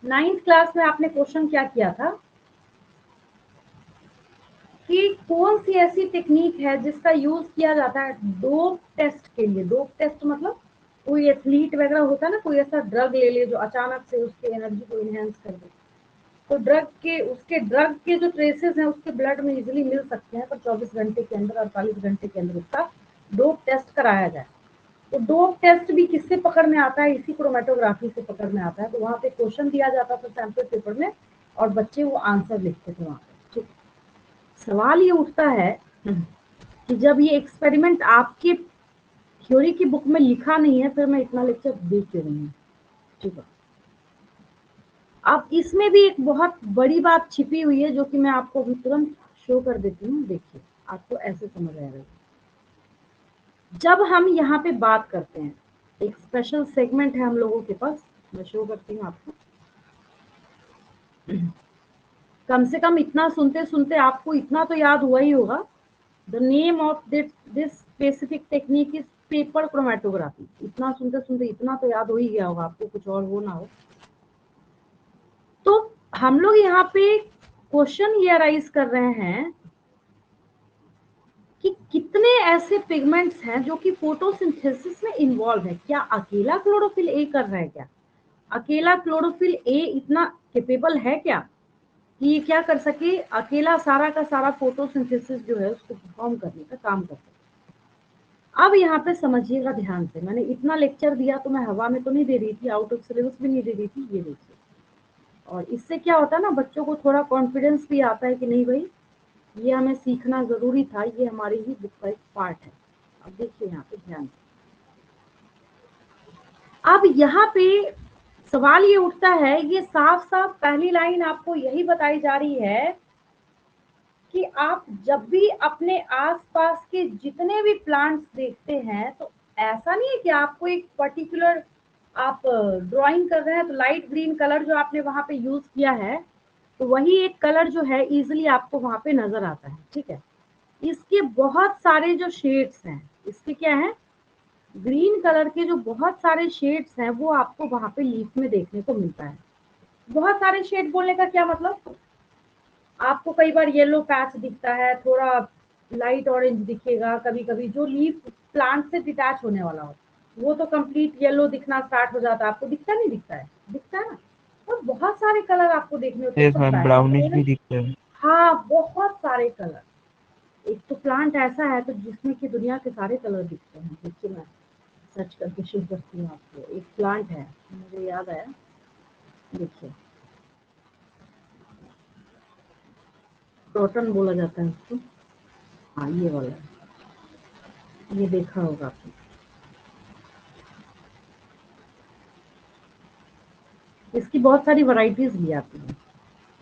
9th क्लास में आपने क्वेश्चन क्या किया था कि कौन सी ऐसी टेक्निक है जिसका यूज किया जाता है डोप टेस्ट के लिए। डोप टेस्ट मतलब कोई एथलीट वगैरह होता है ना, कोई ऐसा ड्रग ले ले जो अचानक से उसके एनर्जी को इनहेंस कर दे, तो ड्रग के जो ट्रेसेस हैं उसके ब्लड में इजीली मिल सकते हैं, पर 24 घंटे के अंदर, 48 घंटे के अंदर उसका डोप टेस्ट कराया जाए। तो डोप टेस्ट भी किससे पकड़ में आता है, इसी क्रोमेटोग्राफी से पकड़ में आता है। तो वहां पे क्वेश्चन दिया जाता था सैंपल पेपर में और बच्चे वो आंसर लिखते थे वहां पे। ठीक, सवाल ये उठता है कि जब ये एक्सपेरिमेंट आपके थ्योरी की बुक में लिखा नहीं है, फिर मैं इतना लेक्चर दे क्यों रही हूँ? ठीक है, अब इसमें भी एक बहुत बड़ी बात छिपी हुई है जो कि मैं आपको अभी तुरंत शो कर देती हूँ। देखिए, आपको ऐसे समझ आएगा। जब हम यहाँ पे बात करते हैं, एक स्पेशल सेगमेंट है हम लोगों के पास, मैं शो करती हूँ आपको। कम से कम इतना सुनते सुनते आपको इतना तो याद हुआ ही होगा, the name of this specific technique is paper chromatography. इतना सुनते सुनते इतना तो याद हो ही गया होगा आपको, कुछ और वो ना हो। तो हम लोग यहाँ पे क्वेश्चन ये अराइज कर रहे हैं कि कितने ऐसे पिगमेंट्स हैं जो कि फोटोसिंथेसिस में इन्वॉल्व है। क्या अकेला क्लोरोफिल ए कर रहा है? क्या अकेला क्लोरोफिल ए इतना कैपेबल है क्या कि ये क्या कर सके, अकेला सारा का सारा फोटोसिंथेसिस जो है उसको परफॉर्म करने का काम कर सके? अब यहाँ पे समझिएगा ध्यान से, मैंने इतना लेक्चर दिया तो मैं हवा में तो नहीं दे रही थी, आउट ऑफ सिलेबस भी नहीं दे रही थी, ये देखिए। और इससे क्या होता है ना, बच्चों को थोड़ा कॉन्फिडेंस भी आता है कि नहीं भाई ये हमें सीखना जरूरी था, ये हमारी ही बुक का एक पार्ट है। अब देखिए यहाँ पे ध्यान। अब यहाँ पे सवाल ये उठता है, ये साफ साफ पहली लाइन आपको यही बताई जा रही है कि आप जब भी अपने आसपास के जितने भी प्लांट्स देखते हैं तो ऐसा नहीं है कि आपको एक पर्टिकुलर, आप ड्राइंग कर रहे हैं तो लाइट ग्रीन कलर जो आपने वहां पे यूज किया है तो वही एक कलर जो है इजीली आपको वहां पे नजर आता है, ठीक है। इसके बहुत सारे जो शेड्स हैं, इसके क्या है, ग्रीन कलर के जो बहुत सारे शेड्स हैं वो आपको वहां पे लीफ में देखने को मिलता है। बहुत सारे शेड बोलने का क्या मतलब, आपको कई बार येलो पैच दिखता है, थोड़ा लाइट ऑरेंज दिखेगा, कभी कभी जो लीफ प्लांट से डिटैच होने वाला हो वो तो कंप्लीट येलो दिखना स्टार्ट हो जाता है। आपको दिखता नहीं दिखता है? दिखता है ना। तो बहुत सारे कलर आपको देखने होते हैं यस तो मैम, ब्राउनिश भी दिखता है। हाँ, बहुत सारे कलर। एक तो प्लांट ऐसा है तो जिसमें कि दुनिया के सारे कलर दिखते हैं। देखिए मैं सर्च करके शुरू करती हूँ आपको। एक प्लांट है, मुझे याद आया, देखिए क्रोटन बोला जाता है उसको। हाँ ये वाला है, ये देखा होगा आपने। इसकी बहुत सारी वैरायटीज भी आती हैं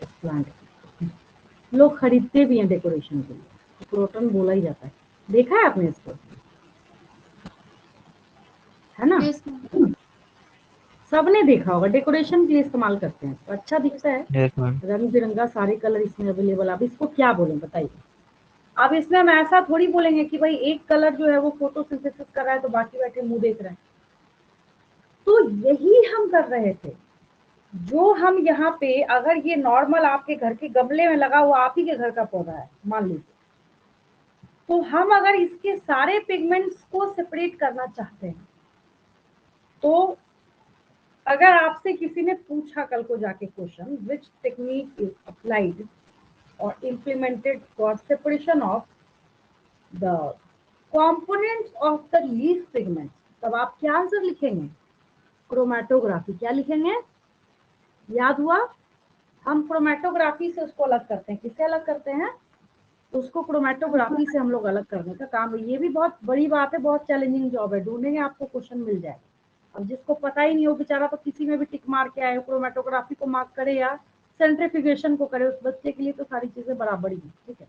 इस प्लांट की, लोग खरीदते भी हैं डेकोरेशन के लिए, क्रोटन बोला ही जाता है। देखा है आपने इसको, है ना? Yes ma'am. सबने देखा होगा, डेकोरेशन के लिए इस्तेमाल करते हैं तो अच्छा दिखता है, यस मैम। रंग बिरंगा सारे कलर इसमें अवेलेबल। अब इसको क्या बोलें बताइए? अब इसमें हम ऐसा थोड़ी बोलेंगे कि भाई एक कलर जो है वो फोटोसिंथेसिस कर रहा है तो बाकी बैठे मुंह देख रहे हैं। तो यही हम कर रहे थे, जो हम यहाँ पे, अगर ये नॉर्मल आपके घर के गमले में लगा हुआ आप ही के घर का पौधा है मान लीजिए, तो हम अगर इसके सारे पिगमेंट्स को सेपरेट करना चाहते हैं तो अगर आपसे किसी ने पूछा कल को जाके question, which technique is applied or implemented for separation of the components of the leaf pigments, तब आप क्या आंसर लिखेंगे? क्रोमेटोग्राफी। क्या लिखेंगे? याद हुआ? हम क्रोमेटोग्राफी से उसको अलग करते हैं। किससे अलग करते हैं? तो उसको क्रोमेटोग्राफी से हम लोग अलग करने का काम। ये भी बहुत बड़ी बात है, बहुत चैलेंजिंग जॉब है, ढूंढेंगे आपको क्वेश्चन मिल जाए। अब जिसको पता ही नहीं हो बेचारा तो किसी में भी टिक मार के आए, क्रोमेटोग्राफी को मार्क करे या सेंट्रीफ्यूगेशन को करे, उस बच्चे के लिए तो सारी चीजें बराबर ही, ठीक है।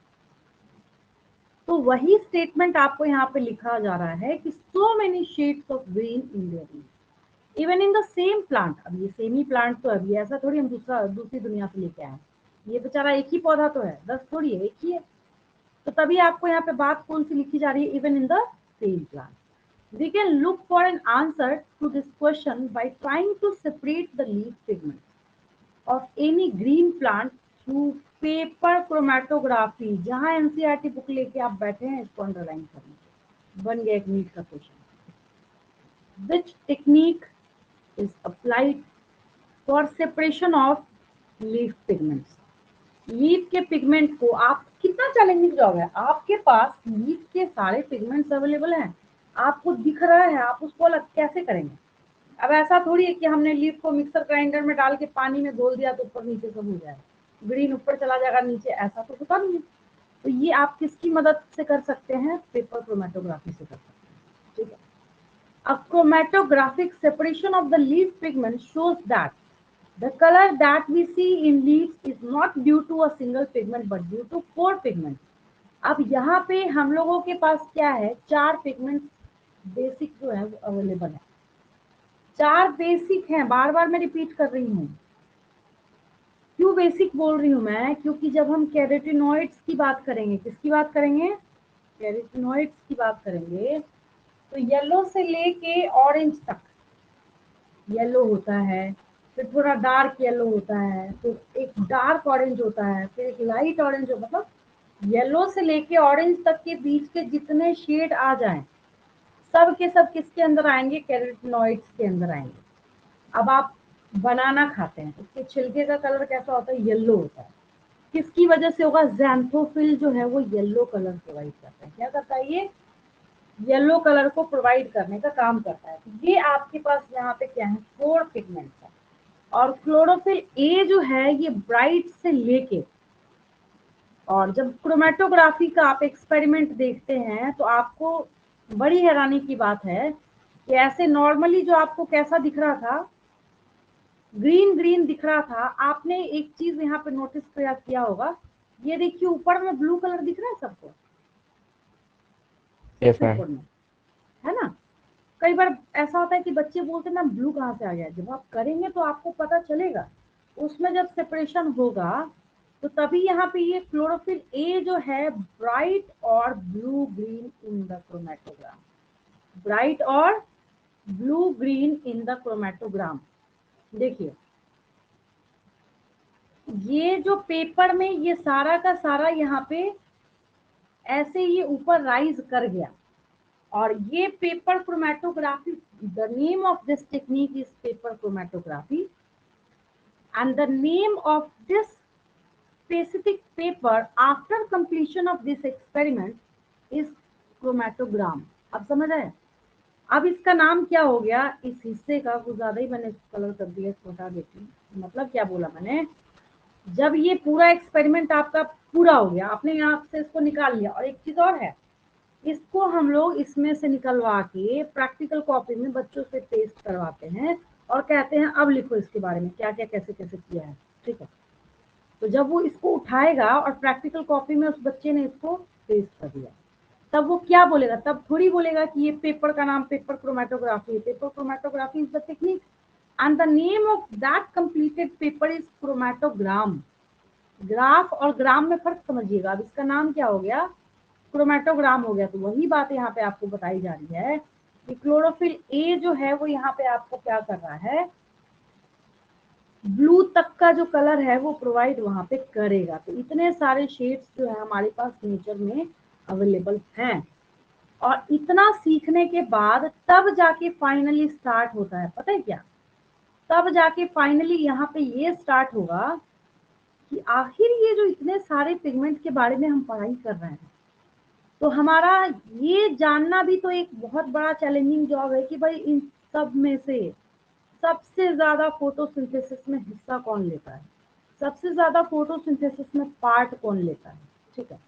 तो वही स्टेटमेंट आपको यहाँ पे लिखा जा रहा है कि so many shades of green in their leaves even in the same plant. अब ये सेम ही प्लांट तो अभी ऐसा थोड़ी हम दूसरी दुनिया से लेके आए, ये बेचारा एक ही पौधा तो है, 10 थोड़ी है, एक ही है। तो तभी आपको यहाँ पे बात कौन सी लिखी जा रही है? Even in the same plant. We can look for an answer to this question by trying to separate the leaf pigments of any green plant through paper chromatography. जहां एनसीईआरटी बुक लेके आप बैठे हैं इसको अंडरलाइन करना, बन गया एक नीट का question. Which technique is applied for separation of leaf pigments? Leaf के पिगमेंट को आप, कितना चैलेंजिंग जॉब है, आपके पास लीफ के सारे पिगमेंट्स अवेलेबल हैं, आपको दिख रहा है, आप उसको अलग कैसे करेंगे? अब ऐसा थोड़ी है कि हमने लीफ को मिक्सर ग्राइंडर में डाल के पानी में घोल दिया तो ऊपर नीचे सब हो जाएगा, ग्रीन ऊपर चला जाएगा नीचे, ऐसा तो होता नहीं है। तो ये आप किसकी मदद से कर सकते हैं? पेपर क्रोमेटोग्राफी से कर सकते हैं, ठीक है। A chromatographic separation of the leaf pigment shows that the color that we see in leaves is not due to a single pigment but due to 4 pigments. अब यहाँ पे हम लोगों के पास क्या है? 4 पिगमेंट्स बेसिक जो है वो अवेलेबल है। 4 बेसिक हैं, बार बार मैं रिपीट कर रही हूँ। क्यों बेसिक बोल रही हूँ मैं? क्योंकि जब हम कैरोटीनॉइड्स की बात करेंगे, किसकी बात करेंगे? कैरोटीनॉइड्स की बात करेंगे तो येलो से लेके ऑरेंज तक येलो होता है, फिर थोड़ा डार्क येलो होता है, फिर एक डार्क ऑरेंज होता है, फिर एक लाइट ऑरेंज हो, मतलब येलो से लेके ऑरेंज तक के बीच के जितने शेड आ जाएं सब के सब किसके अंदर आएंगे, कैरोटीनॉइड्स के अंदर आएंगे। अब आप बनाना खाते हैं, उसके छिलके का कलर कैसा होता है, येलो होता है। किसकी वजह से होगा, ज़ैंथोफिल जो है वो येलो कलर प्रोवाइड करता है। क्या करता है ये, येलो कलर को प्रोवाइड करने का काम करता है। तो ये आपके पास यहाँ पे क्या है, 4 पिगमेंट्स है। और क्लोरोफिल ए जो है ये ब्राइट से लेके, और जब क्रोमेटोग्राफी का आप एक्सपेरिमेंट देखते हैं तो आपको बड़ी हैरानी की बात है कि ऐसे नॉर्मली जो आपको कैसा दिख रहा था, ग्रीन ग्रीन दिख रहा था, आपने एक चीज यहाँ पे नोटिस किया होगा, ये देखिए ऊपर में ब्लू कलर दिख रहा है सबको, यस सबसे मैम। ऊपर में, है ना। कई बार ऐसा होता है कि बच्चे बोलते हैं मैम ब्लू कहाँ से आ गया, जब आप करेंगे तो आपको पता चलेगा, उसमें जब सेपरेशन होगा तो तभी यहाँ पे ये क्लोरोफिल ए जो है ब्राइट और blue green in the chromatogram, bright और blue green in the chromatogram. देखिए ये जो पेपर में ये सारा का सारा यहाँ पे ऐसे ये ऊपर राइज कर गया, और ये paper chromatography, the name of this technique is paper chromatography, and the name of this specific paper after completion of this experiment is chromatogram. अब समझ आए, अब इसका नाम क्या हो गया, इस हिस्से का कुछ ज्यादा ही मैंने कलर कर दिया, इसको हटा देती हूँ। मतलब क्या बोला मैंने, जब ये पूरा एक्सपेरिमेंट आपका पूरा हो गया, आपने यहाँ से इसको निकाल लिया, और एक चीज और है, इसको हम लोग इसमें से निकलवा के प्रैक्टिकल कॉपी में बच्चों से टेस्ट करवाते हैं और कहते हैं अब लिखो इसके बारे में क्या क्या कैसे कैसे किया है, ठीक है। तो जब वो इसको उठाएगा और प्रैक्टिकल कॉपी में उस बच्चे ने इसको टेस्ट कर दिया, तब वो क्या बोलेगा, तब थोड़ी बोलेगा कि ये पेपर का नाम पेपर क्रोमेटोग्राफी है। Paper chromatography is the technique and the name of that completed paper is chromatogram. Graph और ग्राम में फर्क समझिएगा। अब इसका नाम क्या हो गया, क्रोमेटोग्राम हो गया। तो वही बात यहाँ पे आपको बताई जा रही है कि क्लोरोफिल ए जो है वो यहाँ पे आपको क्या कर रहा है, ब्लू तक का जो कलर है वो प्रोवाइड वहां पे करेगा। तो इतने सारे शेड्स जो है हमारे पास नेचर में अवेलेबल हैं, और इतना सीखने के बाद तब जाके फाइनली स्टार्ट होता है, पता है क्या, तब जाके फाइनली यहाँ पे ये स्टार्ट होगा कि आखिर ये जो इतने सारे पिगमेंट के बारे में हम पढ़ाई कर रहे हैं, तो हमारा ये जानना भी तो एक बहुत बड़ा चैलेंजिंग जॉब है कि भाई इन सब में से सबसे ज्यादा फोटोसिंथेसिस में हिस्सा कौन लेता है, सबसे ज्यादा फोटोसिंथेसिस में पार्ट कौन लेता है, ठीक है।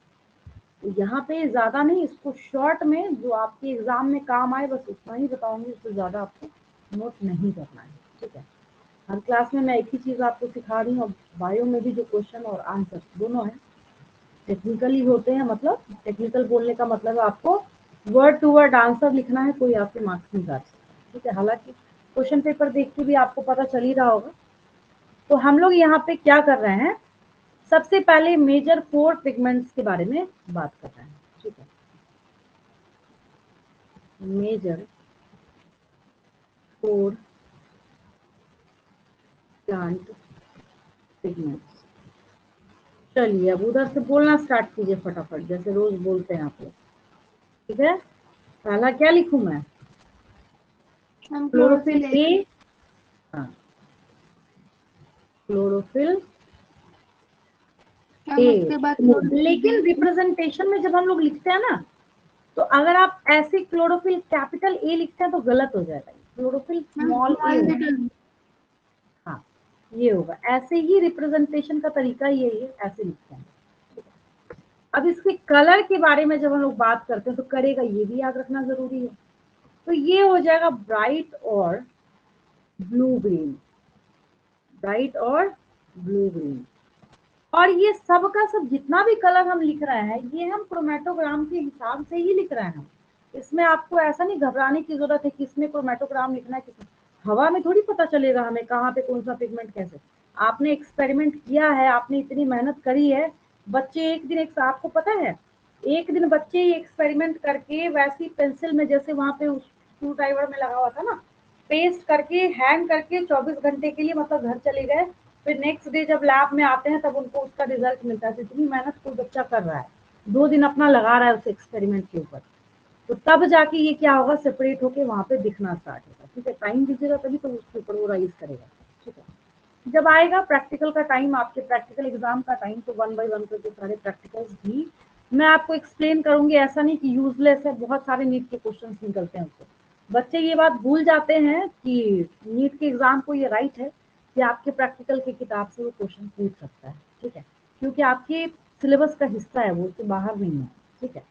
तो यहाँ पे ज्यादा नहीं, इसको शॉर्ट में जो आपके एग्जाम में काम आए बस उतना ही बताऊंगी, उससे ज्यादा आपको नोट नहीं करना है, ठीक है। हर क्लास में मैं एक ही चीज आपको सिखा रही हूँ। और बायो में भी जो क्वेश्चन और आंसर दोनों है टेक्निकली होते हैं, मतलब टेक्निकल बोलने का मतलब आपको वर्ड टू वर्ड आंसर लिखना है, कोई आपके मार्क्स नहीं काट सकता, ठीक है। हालांकि क्वेश्चन पेपर देख के भी आपको पता चल ही रहा होगा। तो हम लोग यहाँ पे क्या कर रहे हैं, सबसे पहले मेजर 4 पिगमेंट्स के बारे में बात कर रहे हैं, ठीक है। Major 4 plant pigments. चलिए अब उधर से बोलना स्टार्ट कीजिए फटाफट, जैसे रोज बोलते हैं आप लोग, ठीक है। पहला क्या लिखूं मैं, हम क्लोरोफिल क्लोरोफिल ए, हाँ क्लोरोफिल हम ए। उसके बाद क्लोरोफिल लेकिन रिप्रेजेंटेशन में जब हम लोग लिखते हैं ना, तो अगर आप ऐसे क्लोरोफिल कैपिटल ए लिखते हैं तो गलत हो जाएगा, क्लोरोफिल स्मॉल ए होगा, हाँ ये होगा। ऐसे ही रिप्रेजेंटेशन का तरीका यही है, ऐसे लिखते हैं। अब इसके कलर के बारे में जब हम लोग बात करते हैं तो करेगा ये भी याद रखना जरूरी है। तो ये हो जाएगा ब्राइट और ब्लू ग्रीन, ब्राइट और ब्लू ग्रीन। और ये सब का सब जितना भी कलर हम लिख रहे हैं ये हम क्रोमेटोग्राम के हिसाब से ही लिख रहे हैं। इसमें आपको ऐसा नहीं घबराने की जरूरत है कि इसमें क्रोमेटोग्राम लिखना है, किसमें हवा में थोड़ी पता चलेगा हमें कहाँ पे कौन सा पिगमेंट कैसे। आपने एक्सपेरिमेंट किया है, आपने इतनी मेहनत करी है, बच्चे एक दिन एक आपको पता है एक दिन बच्चे ये एक्सपेरिमेंट करके वैसी पेंसिल में जैसे वहां पे उस स्क्रू ड्राइवर में लगा हुआ था ना, पेस्ट करके हैंग करके 24 घंटे के लिए मतलब घर चले गए। फिर नेक्स्ट डे जब लैब में आते हैं तब उनको उसका रिजल्ट मिलता है। इतनी मेहनत कोई बच्चा कर रहा है, 2 दिन अपना लगा रहा है उस एक्सपेरिमेंट के ऊपर, तो तब जाके ये क्या होगा, सेपरेट होके वहां पे दिखना स्टार्ट होगा। ठीक है, टाइम दीजिएगा तभी तो उसके ऊपर वो राइज करेगा। ठीक है, जब आएगा प्रैक्टिकल का टाइम, आपके प्रैक्टिकल एग्जाम का टाइम, तो 1 बाय 1 करके सारे प्रैक्टिकल्स भी मैं आपको एक्सप्लेन करूंगी। ऐसा नहीं कि यूजलेस है, बहुत सारे नीट के क्वेश्चंस निकलते हैं उससे। बच्चे ये बात भूल जाते हैं कि नीट के एग्जाम को ये राइट है कि आपके प्रैक्टिकल की किताब से वो क्वेश्चन पूछ सकता है। ठीक है, क्योंकि आपके सिलेबस का हिस्सा है, वो उससे बाहर नहीं है। ठीक है,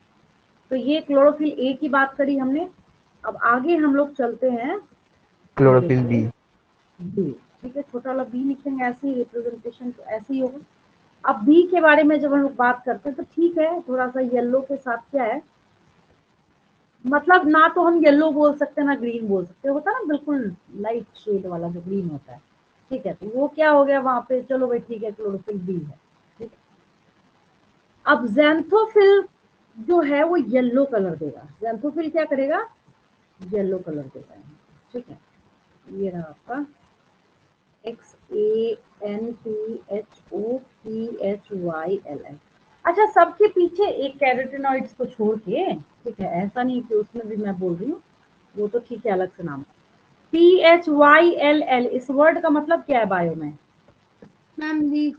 तो ये क्लोरोफिल ए की बात करी हमने। अब आगे हम लोग चलते हैं क्लोरोफिल बी। बी। ठीक है, छोटा वाला बी लिखेंगे, ऐसे ही रिप्रेजेंटेशन तो ऐसे ही होगा। अब बी के बारे में जब हम लोग बात करते हैं तो ठीक है, थोड़ा सा येलो के साथ क्या है, मतलब ना तो हम येलो बोल सकते हैं ना ग्रीन बोल सकते हैं, होता है ना बिल्कुल लाइट शेड वाला जो ग्रीन होता है। ठीक है, तो वो क्या हो गया वहां पे, चलो भाई ठीक है, क्लोरोफिल बी है। ठीक है, अब ज़ैंथोफिल जो है वो येलो कलर देगा। ज़ैंथोफिल क्या करेगा, येलो कलर देगा। ठीक है, ये रहा आपका XANTHOPHYLL। अच्छा, सबके पीछे एक कैरोटिनॉइड्स को छोड़ के, ठीक है, ऐसा नहीं कि उसमें भी मैं बोल रही हूँ, वो तो ठीक है, अलग से नाम। PHYLL, इस वर्ड का मतलब क्या है बायो में? Ma'am leaf.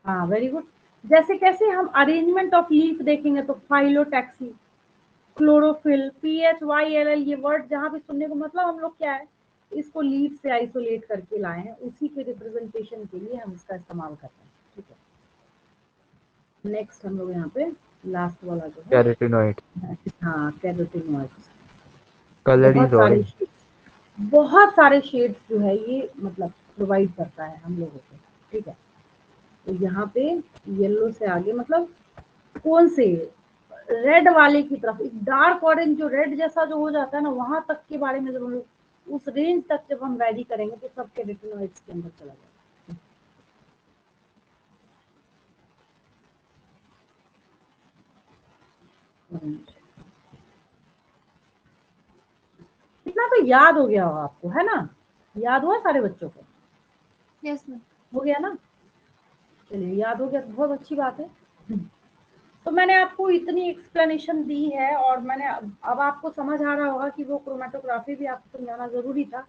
हाँ, वेरी गुड। जैसे कैसे हम अरेंजमेंट ऑफ लीफ देखेंगे तो फाइलोटैक्सी, क्लोरोफिल, PHYLL, ये वर्ड जहाँ भी सुनने को, मतलब हम लोग क्या है, इसको लीफ से आइसोलेट करके लाए हैं, उसी के रिप्रेजेंटेशन के लिए हम इसका इस्तेमाल करते हैं। ठीक है, नेक्स्ट हम लोग यहाँ पे लास्ट वाला जो है कैरोटिनॉइड। हाँ, कैरोटिनॉइड्स। कलर बहुत इज सारे ऑरेंज। शेड्स, बहुत सारे शेड्स जो है ये मतलब प्रोवाइड करता है हम लोगों को। ठीक है, तो यहाँ पे येलो से आगे मतलब कौन से, रेड वाले की तरफ, एक डार्क ऑरेंज जो रेड जैसा जो हो जाता है ना, वहां तक के बारे में जब हम लोग उस रेंज तक जब हम वैरी करेंगे तो सब कैरोटिनॉइड्स के अंदर चला जाएगा। इतना तो याद हो गया होगा आपको, है ना? याद हुआ सारे बच्चों को? Yes ma'am. हो गया ना? चलिए, याद हो गया तो बहुत अच्छी बात है। तो मैंने आपको इतनी एक्सप्लेनेशन दी है, और मैंने अब आपको समझ आ रहा होगा कि वो क्रोमेटोग्राफी भी आपको समझाना जरूरी था,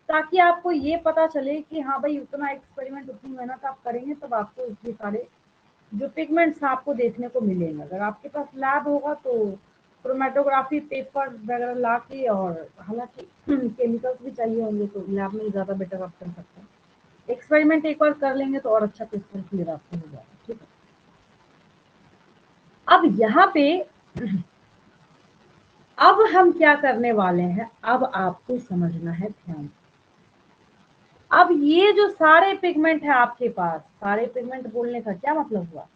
ताकि आपको ये पता चले कि हाँ भाई, उतना एक्सपेरिमेंट, उतनी मेहनत आप करेंगे तब आपको ये सारे जो पिगमेंट्स आपको देखने को मिलेंगे। अगर आपके पास लैब होगा तो क्रोमेटोग्राफी पेपर वगैरह ला के, और हालांकि केमिकल्स भी चाहिए होंगे तो लैब में ज़्यादा बेटर आप कर सकते हैं। एक्सपेरिमेंट एक बार कर लेंगे तो और अच्छा क्वेश्चन क्लियर आपको हो जाएगा। ठीक है, अब यहाँ पे अब हम क्या करने वाले हैं, अब आपको समझना है ध्यान। अब ये जो सारे पिगमेंट है आपके पास, सारे पिगमेंट बोलने का क्या मतलब हुआ,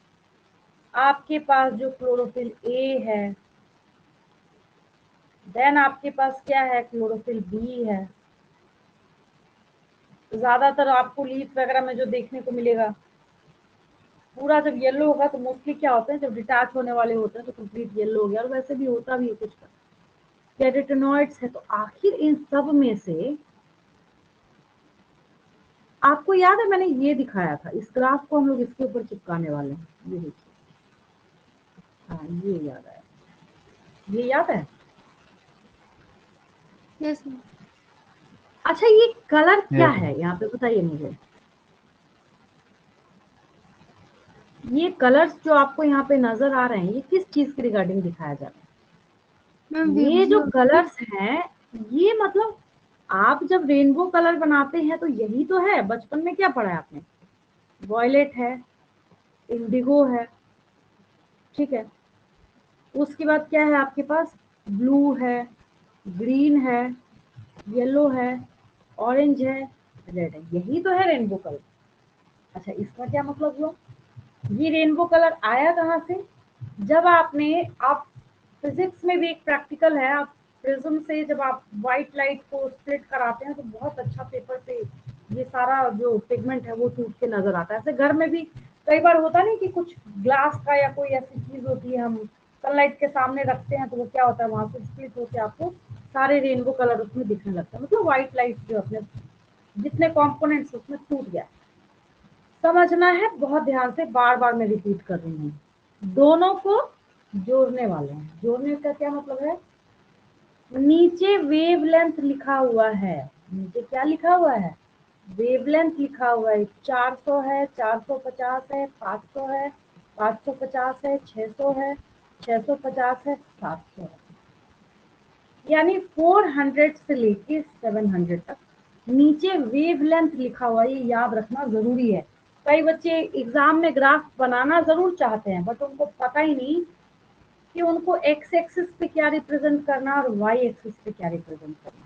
आपके पास जो क्लोरोफिल ए है, देन आपके पास क्या है, क्लोरोफिल बी है। ज्यादातर आपको लीफ वगैरह में जो देखने को मिलेगा, पूरा जब येलो होगा तो मोस्टली क्या होते हैं, जब डिटैच होने वाले होते हैं तो कंप्लीट येलो हो गया, और वैसे भी होता भी है कुछ का। कैरोटिनॉइड्स है, तो आखिर इन सब में से आपको याद है मैंने ये दिखाया था, इस ग्राफ को हम लोग इसके ऊपर चिपकाने वाले हैं, ये देखिए। हाँ, ये याद है, ये याद है। Yes ma'am. अच्छा, ये कलर क्या यस। है यहाँ पे बताइए मुझे, ये कलर्स जो आपको यहाँ पे नजर आ रहे हैं, ये किस चीज के रिगार्डिंग दिखाया जा रहा मैम है? ये जो विजुअल। कलर्स हैं, ये मतलब आप जब रेनबो कलर बनाते हैं तो यही तो है, बचपन में क्या पढ़ा है आपने, वॉयलेट है, इंडिगो है। ठीक है, उसके बाद क्या है आपके पास, ब्लू है, ग्रीन है, येलो है, ऑरेंज है, रेड है, यही तो है रेनबो कलर। अच्छा, इसका क्या मतलब हुआ, ये रेनबो कलर आया कहाँ से, जब आपने, आप फिजिक्स में भी एक प्रैक्टिकल है, आप प्रिज्म से जब आप व्हाइट लाइट को स्प्लिट कराते हैं तो बहुत अच्छा पेपर से ये सारा जो पिगमेंट है वो टूट के नजर आता है। ऐसे घर में भी कई बार होता नहीं कि कुछ ग्लास का या कोई ऐसी चीज होती है, हम सनलाइट के सामने रखते हैं तो वो क्या होता है, वहां से स्प्लिट होकर आपको सारे रेनबो कलर उसमें दिखने लगता है, मतलब व्हाइट लाइट जो अपने जितने कंपोनेंट्स उसमें टूट गया। समझना है बहुत ध्यान से, बार बार मैं रिपीट कर रही हूँ, दोनों को जोड़ने वाले हैं। जोड़ने का क्या मतलब है, नीचे वेवलेंथ लिखा हुआ है, नीचे क्या लिखा हुआ है, वेवलेंथ लिखा हुआ है। 400 है, 450 है, 500 है, 550 है, 600 है, 650 है, 700 है, यानी 400 से लेके 700 तक नीचे वेवलेंथ लिखा हुआ है, ये याद रखना जरूरी है। कई बच्चे एग्जाम में ग्राफ बनाना जरूर चाहते हैं बट उनको पता ही नहीं कि उनको एक्स एक्सिस पे क्या रिप्रेजेंट करना और वाई एक्सिस पे क्या रिप्रेजेंट करना।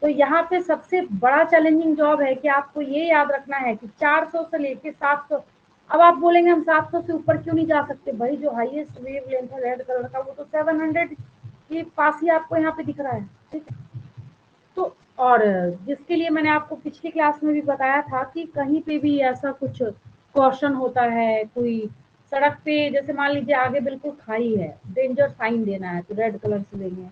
तो यहाँ पे सबसे बड़ा चैलेंजिंग जॉब है कि आपको ये याद रखना है कि 400 से लेके 700। अब आप बोलेंगे हम 700 से ऊपर क्यों नहीं जा सकते, भाई जो हाईएस्ट वेव लेंथ है रेड कलर का वो तो 700 के पास ही आपको यहाँ पे दिख रहा है, ठीक है। तो और जिसके लिए मैंने आपको पिछली क्लास में भी बताया था कि कहीं पे भी ऐसा कुछ क्वेश्चन होता है, कोई सड़क पे जैसे मान लीजिए आगे बिल्कुल खाई है, डेंजर साइन देना है तो रेड कलर से देंगे।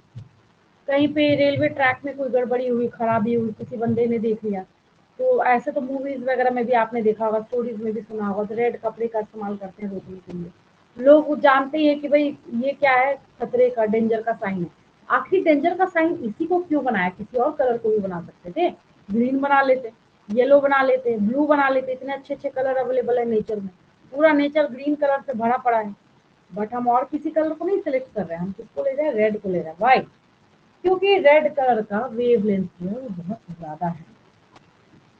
कहीं पे रेलवे ट्रैक में कोई गड़बड़ी हुई, खराबी हुई, किसी बंदे ने देख लिया, तो ऐसे तो मूवीज वगैरह में भी आपने देखा होगा, स्टोरीज में भी सुना होगा, तो रेड कपड़े का इस्तेमाल करते हैं रोकने के लिए। लोग जानते ही है कि भाई ये क्या है, खतरे का, डेंजर का साइन है। आखिर डेंजर का साइन इसी को क्यों बनाया, किसी और कलर को भी बना सकते थे, ग्रीन बना लेते, येलो बना लेते, ब्लू बना लेते, इतने अच्छे अच्छे कलर अवेलेबल है नेचर में, पूरा नेचर ग्रीन कलर से भरा पड़ा है। बट हम और किसी कलर को नहीं सिलेक्ट कर रहे हैं, हम किसको ले रहे हैं, रेड को ले रहे हैं। वाई, क्योंकि रेड कलर का वेवलेंथ जो है वो बहुत ज्यादा है,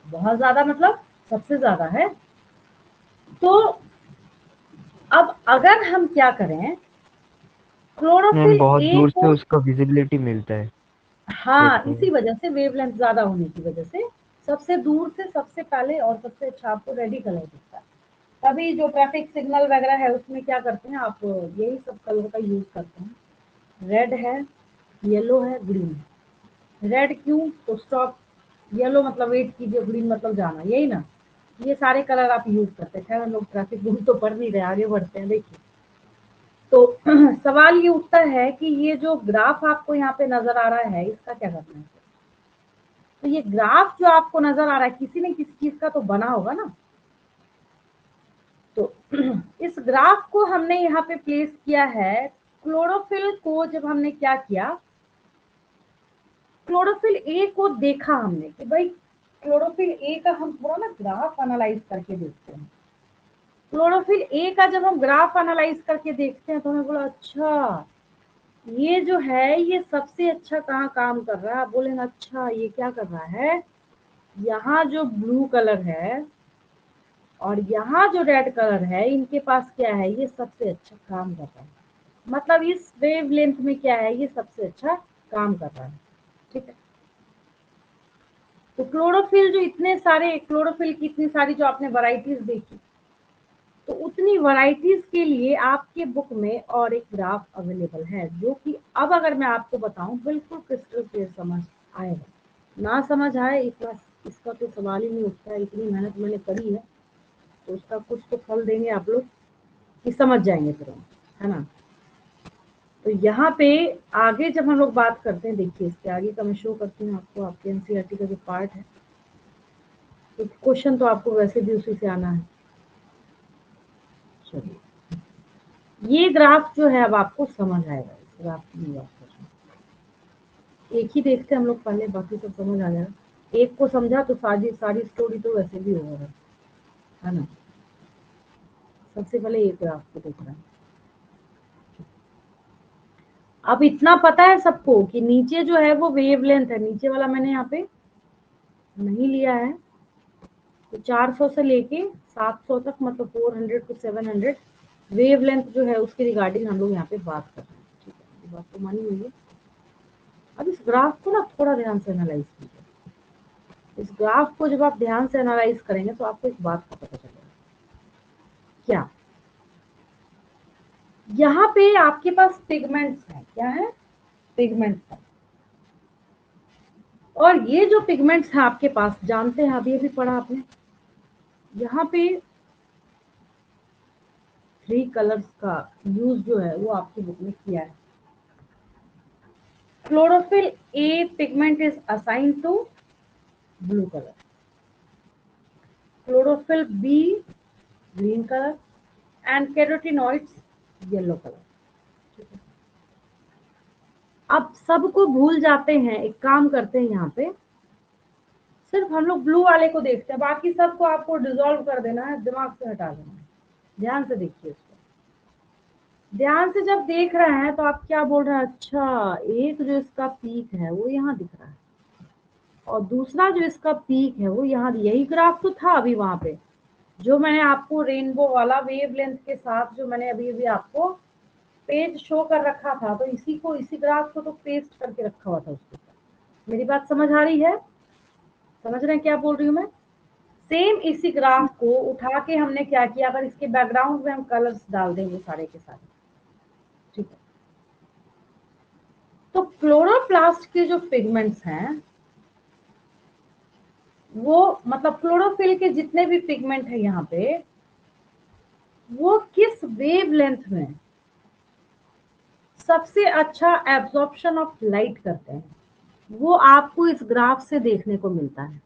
बहुत ज्यादा मतलब सबसे ज्यादा है। तो अब अगर हम क्या करें, मैम क्लोरोफिल बहुत ए दूर से को, उसका विजिबिलिटी मिलता है हाँ देखने इसी में। वजह से वेवलेंथ ज्यादा होने की वजह से सबसे दूर से सबसे पहले और सबसे अच्छा आपको रेड ही कलर दिखता है। तभी जो ट्रैफिक सिग्नल वगैरह है उसमें क्या करते हैं आप, यही सब कलर का यूज करते हैं। रेड है, येलो है, ग्रीन है। रेड क्यों, तो स्टॉप, येलो मतलब वेट कीजिए, ग्रीन मतलब जाना, यही ना, ये सारे कलर आप यूज करते हैं। खैर हम लोग ट्रैफिक रूल तो पढ़ नहीं रहे, आगे बढ़ते हैं। देखिए तो सवाल ये उठता है कि ये जो ग्राफ आपको यहाँ पे नजर आ रहा है इसका क्या करना है। तो ये ग्राफ जो आपको नजर आ रहा है किसी न किसी चीज का तो बना होगा ना, तो इस ग्राफ को हमने यहाँ पे प्लेस किया है। क्लोरोफिल को जब हमने क्या किया, क्लोरोफिल ए को देखा हमने कि भाई क्लोरोफिल ए का हम पूरा ना ग्राफ एनालाइज करके देखते हैं। क्लोरोफिल ए का जब हम ग्राफ एनालाइज करके देखते हैं तो हमें बोला अच्छा ये जो है ये सबसे अच्छा कहाँ काम कर रहा है। आप बोलेंगे अच्छा ये क्या कर रहा है, यहाँ जो ब्लू कलर है और यहाँ जो रेड कलर है इनके पास क्या है, ये सबसे अच्छा काम कर रहा है, मतलब इस वेवलेंथ में क्या है, ये सबसे अच्छा काम कर रहा है, ठीक है। तो क्लोरोफिल जो इतने सारे, क्लोरोफिल की इतनी सारी जो आपने वैरायटीज देखी, तो उतनी वैरायटीज के लिए आपके बुक में और एक ग्राफ अवेलेबल है जो कि अब अगर मैं आपको बताऊं बिल्कुल क्रिस्टल क्लियर समझ आएगा। ना समझ आए इसका तो सवाल ही नहीं उठता है, इतनी मेहनत मैंने करी है तो उसका कुछ तो फल देंगे आप लोग कि समझ जाएंगे फिर हम, है ना। तो यहाँ पे आगे जब हम लोग बात करते हैं, देखिए इसके आगे का मैं शो करती हूँ आपको, आपके एनसीईआरटी का जो पार्ट है, तो क्वेश्चन तो आपको वैसे भी उसी से आना है। चलिए ये ग्राफ जो है अब आपको समझ आएगा, इस ग्राफ की बात कर रहे हैं। एक ही देखते हम लोग पहले, बाकी सब समझ आ जाएगा। एक को समझा तो सारी सारी स्टोरी तो वैसे भी होगा, है ना। सबसे पहले एक ग्राफ को देखना है। अब इतना पता है सबको कि नीचे जो है वो वेवलेंथ है, नीचे वाला मैंने यहाँ पे नहीं लिया है, तो 400 से लेके 700 तक मतलब 400 to 700 वेवलेंथ जो है उसके रिगार्डिंग हम लोग यहाँ पे बात कर रहे हैं, ठीक है। ये बात तो मानी हुई है। अब इस ग्राफ को ना थोड़ा ध्यान से एनालाइज कीजिए। इस ग्राफ को जब आप ध्यान से एनालाइज करेंगे तो आपको एक बात का पता चलेगा, क्या, यहाँ पे आपके पास पिगमेंट्स है, क्या है, पिगमेंट्स है। और ये जो पिगमेंट्स है आपके पास, जानते हैं अभी अभी पढ़ा आपने, यहाँ पे 3 कलर्स का यूज जो है वो आपकी बुक में किया है। Chlorophyll A pigment is assign to blue colour, chlorophyll B green colour and carotenoids yellow colour. अब सबको भूल जाते हैं, एक काम करते हैं, यहाँ पे सिर्फ हम लोग ब्लू वाले को देखते हैं, बाकी सबको आपको डिसॉल्व कर देना है, दिमाग से हटा देना है। ध्यान से देखिए इसको, ध्यान से जब देख रहे हैं तो आप क्या बोल रहे हैं, अच्छा एक जो इसका पीक है वो यहाँ दिख रहा है और दूसरा जो इसका पीक है वो यहाँ, यही ग्राफ तो था अभी वहां पे जो मैंने आपको रेनबो वाला वेवलेंथ के साथ जो मैंने अभी अभी आपको पेज शो कर रखा था, तो इसी को, इसी ग्राफ को तो पेस्ट करके रखा हुआ था उसके साथ। मेरी बात समझ आ रही है? समझ रहे हैं क्या बोल रही हूँ मैं? सेम इसी ग्राफ को उठा के हमने क्या किया, अगर इसके बैकग्राउंड में हम कलर्स डाल देंगे सारे के सारे, ठीक है। तो क्लोरोप्लास्ट के जो पिगमेंट्स हैं वो, मतलब क्लोरोफिल के जितने भी पिगमेंट है यहाँ पे, वो किस वेवलेंथ में सबसे अच्छा एब्जॉर्प्शन ऑफ लाइट करते हैं, वो आपको इस ग्राफ से देखने को मिलता है।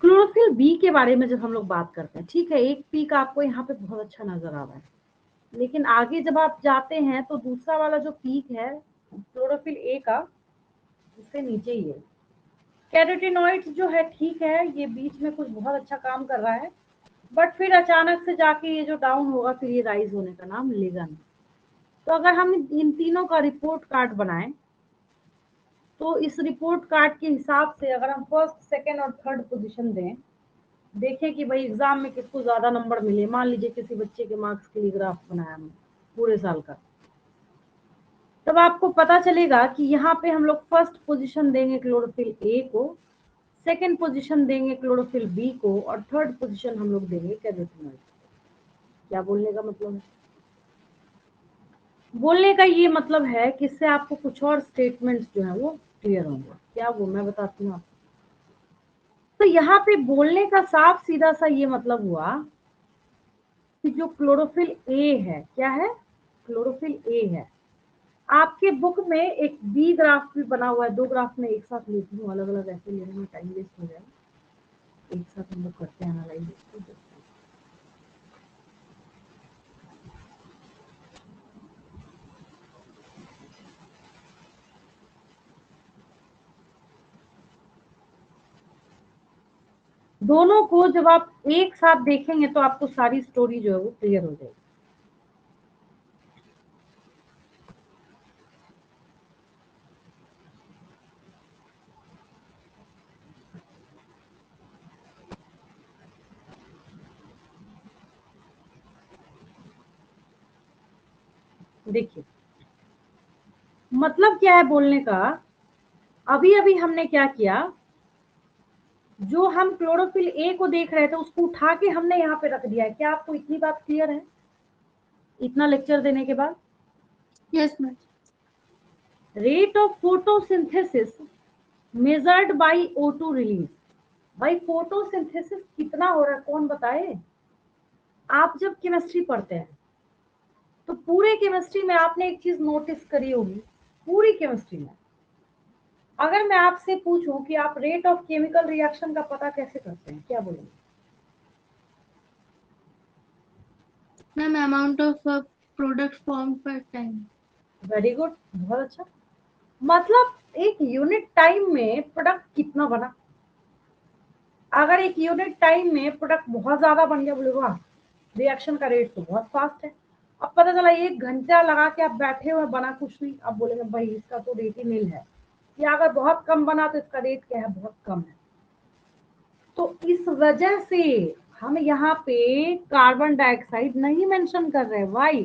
क्लोरोफिल बी के बारे में जब हम लोग बात करते हैं, ठीक है, एक पीक आपको यहाँ पे बहुत अच्छा नजर आ रहा है, लेकिन आगे जब आप जाते हैं तो दूसरा वाला जो पीक है क्लोरोफिल ए का, उससे नीचे ही है। कैरोटीनॉइड्स जो है, ठीक है, ये बीच में कुछ बहुत अच्छा काम कर रहा है, बट फिर अचानक से जाके ये जो डाउन होगा फिर ये राइज होने का नाम लेगा नहीं। तो अगर हम इन तीनों का रिपोर्ट कार्ड बनाएं तो इस रिपोर्ट कार्ड के हिसाब से अगर हम फर्स्ट, सेकेंड और थर्ड पोजीशन दें, देखें कि भाई एग्जाम में किसको ज्यादा नंबर मिले, मान लीजिए किसी बच्चे के मार्क्स के लिए ग्राफ बनाया हमने पूरे साल का, तब आपको पता चलेगा कि यहाँ पे हम लोग फर्स्ट पोजीशन देंगे क्लोरोफिल ए को, सेकेंड पोजीशन देंगे क्लोरोफिल बी को और थर्ड पोजीशन हम लोग देंगे कैरोटीनॉइड को। क्या बोलने का मतलब है? बोलने का ये मतलब है कि इससे आपको कुछ और स्टेटमेंट्स जो है वो क्लियर होंगे। क्या वो मैं बताती हूँ आपको। तो यहाँ पे बोलने का साफ सीधा सा ये मतलब हुआ कि जो क्लोरोफिल ए है, क्या है, क्लोरोफिल ए है। आपके बुक में एक बी ग्राफ भी बना हुआ है, दो ग्राफ में एक साथ लेती हूँ, अलग अलग ऐसे लेने में टाइम वेस्ट हो जाएगा, एक साथ हम लोग करते हैं एनालाइज। दोनों को जब आप एक साथ देखेंगे तो आपको सारी स्टोरी जो है वो क्लियर हो जाएगी। देखिए मतलब क्या है बोलने का, अभी अभी हमने क्या किया, जो हम क्लोरोफिल ए को देख रहे थे उसको उठा के हमने यहाँ पे रख दिया है। क्या आपको इतनी बात क्लियर है इतना लेक्चर देने के बाद? Yes ma'am. Rate of photosynthesis measured by O2 release. भाई फोटोसिंथेसिस कितना हो रहा है कौन बताए? आप जब केमिस्ट्री पढ़ते हैं तो पूरे केमिस्ट्री में आपने एक चीज नोटिस करी होगी, पूरी केमिस्ट्री में अगर मैं आपसे पूछूं कि आप रेट ऑफ केमिकल रिएक्शन का पता कैसे करते हैं, क्या बोलेंगे? Ma'am amount of product form पर टाइम। वेरी गुड, बहुत अच्छा। मतलब एक यूनिट टाइम में प्रोडक्ट कितना बना, अगर एक यूनिट टाइम में प्रोडक्ट बहुत ज्यादा बन गया, बोले वाह रिएक्शन का रेट तो बहुत फास्ट है। अब पता चला 1 घंटा लगा के आप बैठे हुए बना कुछ नहीं, अब बोलेंगे भाई इसका तो रेट ही नील है, या अगर बहुत कम बना तो इसका रेट क्या है, बहुत कम है। तो इस वजह से हम यहाँ पे कार्बन डाइऑक्साइड नहीं मेंशन कर रहे। वाई?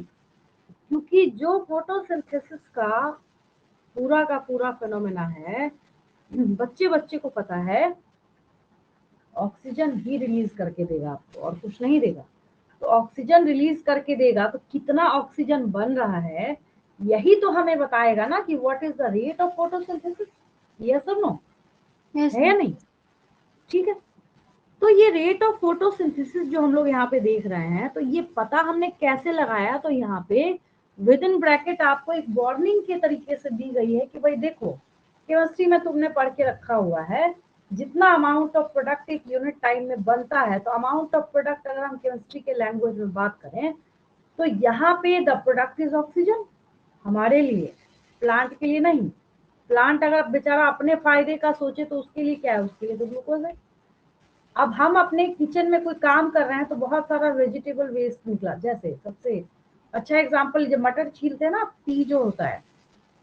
क्योंकि जो फोटोसिंथेसिस का पूरा फेनोमेना है, बच्चे बच्चे को पता है, ऑक्सीजन ही रिलीज करके देगा आपको और कुछ नहीं देगा। तो ऑक्सीजन रिलीज करके देगा तो कितना ऑक्सीजन बन रहा है, यही तो हमें बताएगा ना कि what is the rate of photosynthesis. Yes और नो, यस है या मैम। नहीं? ठीक है। तो ये रेट ऑफ फोटोसिंथेसिस जो हम लोग यहाँ पे देख रहे हैं, तो ये पता हमने कैसे लगाया, तो यहाँ पे विद इन ब्रैकेट आपको एक वार्निंग के तरीके से दी गई है कि भाई देखो केमिस्ट्री में तुमने पढ़ के रखा हुआ है जितना अमाउंट ऑफ प्रोडक्ट एक यूनिट टाइम में बनता है, तो अमाउंट ऑफ प्रोडक्ट अगर हम केमिस्ट्री के लैंग्वेज में बात करें तो यहाँ पे द प्रोडक्ट इज ऑक्सीजन हमारे लिए, प्लांट के लिए नहीं। प्लांट अगर बेचारा अपने फायदे का सोचे तो उसके लिए क्या है, उसके लिए तो ग्लूकोज है। अब हम अपने किचन में कोई काम कर रहे हैं तो बहुत सारा वेजिटेबल वेस्ट निकला, जैसे सबसे अच्छा एग्जांपल जब मटर छीलते हैं ना, पी जो होता है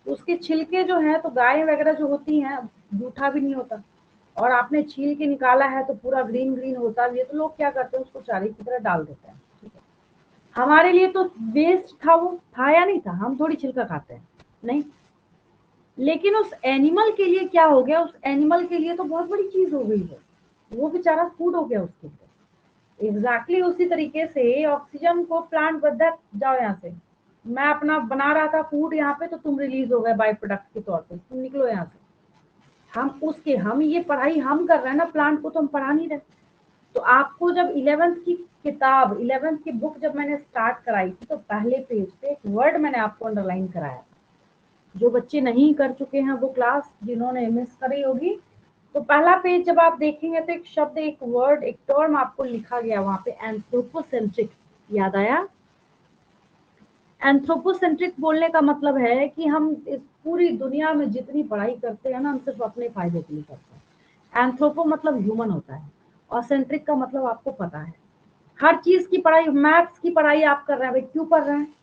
उसके छिलके जो है तो गाय वगैरह जो होती हैं जूठा भी नहीं होता, और आपने छील के निकाला है तो पूरा ग्रीन ग्रीन होता भी है, तो लोग क्या करते हैं उसको चारे की तरह डाल देते हैं। ठीक है, हमारे लिए तो वेस्ट था, वो था या नहीं था, हम थोड़ी छिलका खाते हैं नहीं, लेकिन उस एनिमल के लिए क्या हो गया, उस एनिमल के लिए तो बहुत बड़ी चीज हो गई है, वो बेचारा फूड हो गया उसके लिए। एग्जैक्टली उसी तरीके से ऑक्सीजन को प्लांट बदल जाओ यहाँ से, मैं अपना बना रहा था फूड यहाँ पे तो तुम रिलीज हो गए बाय प्रोडक्ट के तौर पे, तुम निकलो यहाँ से। हम ये पढ़ाई हम कर रहे हैं ना, प्लांट को तो हम पढ़ा नहीं रहे। तो आपको जब 11th की किताब 11th की बुक जब मैंने स्टार्ट कराई थी तो पहले पेज पे एक वर्ड मैंने आपको अंडरलाइन कराया। जो बच्चे नहीं कर चुके हैं वो क्लास, जिन्होंने मिस करी होगी, तो पहला पेज जब आप देखेंगे तो एक शब्द, एक वर्ड, एक टर्म आपको लिखा गया वहां पे, एंथ्रोपोसेंट्रिक। याद आया? एंथ्रोपोसेंट्रिक बोलने का मतलब है कि हम इस पूरी दुनिया में जितनी पढ़ाई करते हैं ना, हम सिर्फ अपने फायदे के लिए करते हैं। एंथ्रोपो मतलब ह्यूमन होता है और सेंट्रिक का मतलब आपको पता है। हर चीज की पढ़ाई, मैथ्स की पढ़ाई आप कर रहे हैं, भाई क्यों पढ़ रहे हैं?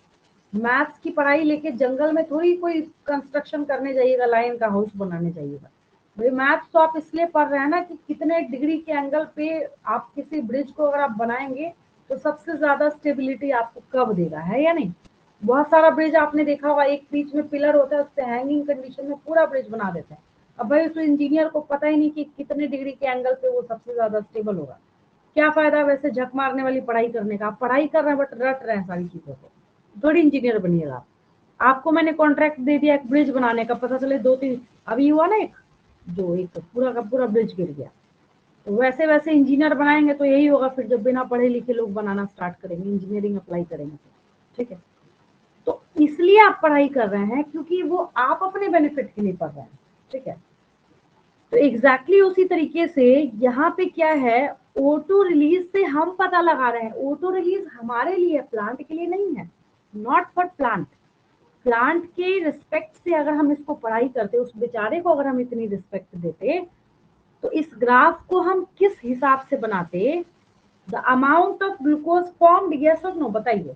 मैथ्स की पढ़ाई लेके जंगल में थोड़ी कोई कंस्ट्रक्शन करने जाइएगा, लाइन का हाउस बनाने जाइएगा। भाई मैथ्स तो आप इसलिए पढ़ रहे हैं ना कि कितने डिग्री के एंगल पे आप किसी ब्रिज को अगर आप बनाएंगे तो सबसे ज्यादा स्टेबिलिटी आपको कब देगा, है या नहीं? बहुत सारा ब्रिज आपने देखा होगा, एक बीच में पिलर होता है, उससे हैंगिंग कंडीशन में पूरा ब्रिज बना देते हैं। अब भाई उस इंजीनियर को पता ही नहीं कि कितने डिग्री के एंगल पे वो सबसे ज्यादा स्टेबल होगा। क्या फायदा वैसे झक मारने वाली पढ़ाई करने का? आप पढ़ाई कर रहे हैं बट रट रहे हैं सारी चीजों को, थोड़ी इंजीनियर बनिएगा आप। आपको मैंने कॉन्ट्रैक्ट दे दिया एक ब्रिज बनाने का, पता चले 2-3 अभी हुआ ना, एक जो एक पूरा का पूरा ब्रिज गिर गया। तो वैसे वैसे इंजीनियर बनाएंगे तो यही होगा फिर, जब बिना पढ़े लिखे लोग बनाना स्टार्ट करेंगे, इंजीनियरिंग अप्लाई करेंगे तो। ठीक है, तो इसलिए आप पढ़ाई कर रहे हैं क्योंकि वो आप अपने बेनिफिट के लिए पढ़ रहे हैं। ठीक है, तो एग्जैक्टली उसी तरीके से यहाँ पे क्या है, ओटो रिलीज से हम पता लगा रहे हैं, ओटो रिलीज हमारे लिए, प्लांट के लिए नहीं है, नॉट फॉर प्लांट। प्लांट के रिस्पेक्ट से अगर हम इसको पढ़ाई करते, उस बेचारे को अगर हम इतनी रिस्पेक्ट देते, तो इस ग्राफ को हम किस हिसाब से बनाते? The amount of glucose formed, yes और नो बताइए।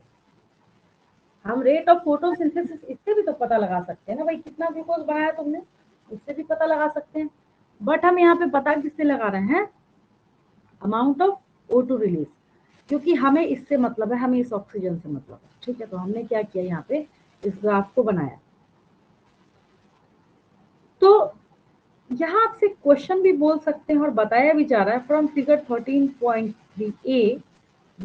हम रेट ऑफ फोटोसिंथेसिस इससे भी तो पता लगा सकते हैं ना भाई, कितना ग्लूकोज बनाया तुमने, उससे भी पता लगा सकते हैं। बट हम यहाँ पे पता किससे लगा रहे हैं? अमाउंट ऑफ O2 रिलीज, क्योंकि हमें इससे मतलब है, हमें इस ऑक्सीजन से मतलब है। ठीक है, तो हमने क्या किया, यहाँ पे इस ग्राफ को बनाया। तो यहाँ आपसे क्वेश्चन भी बोल सकते हैं और बताया भी जा रहा है, फ्रॉम फिगर 13.3a,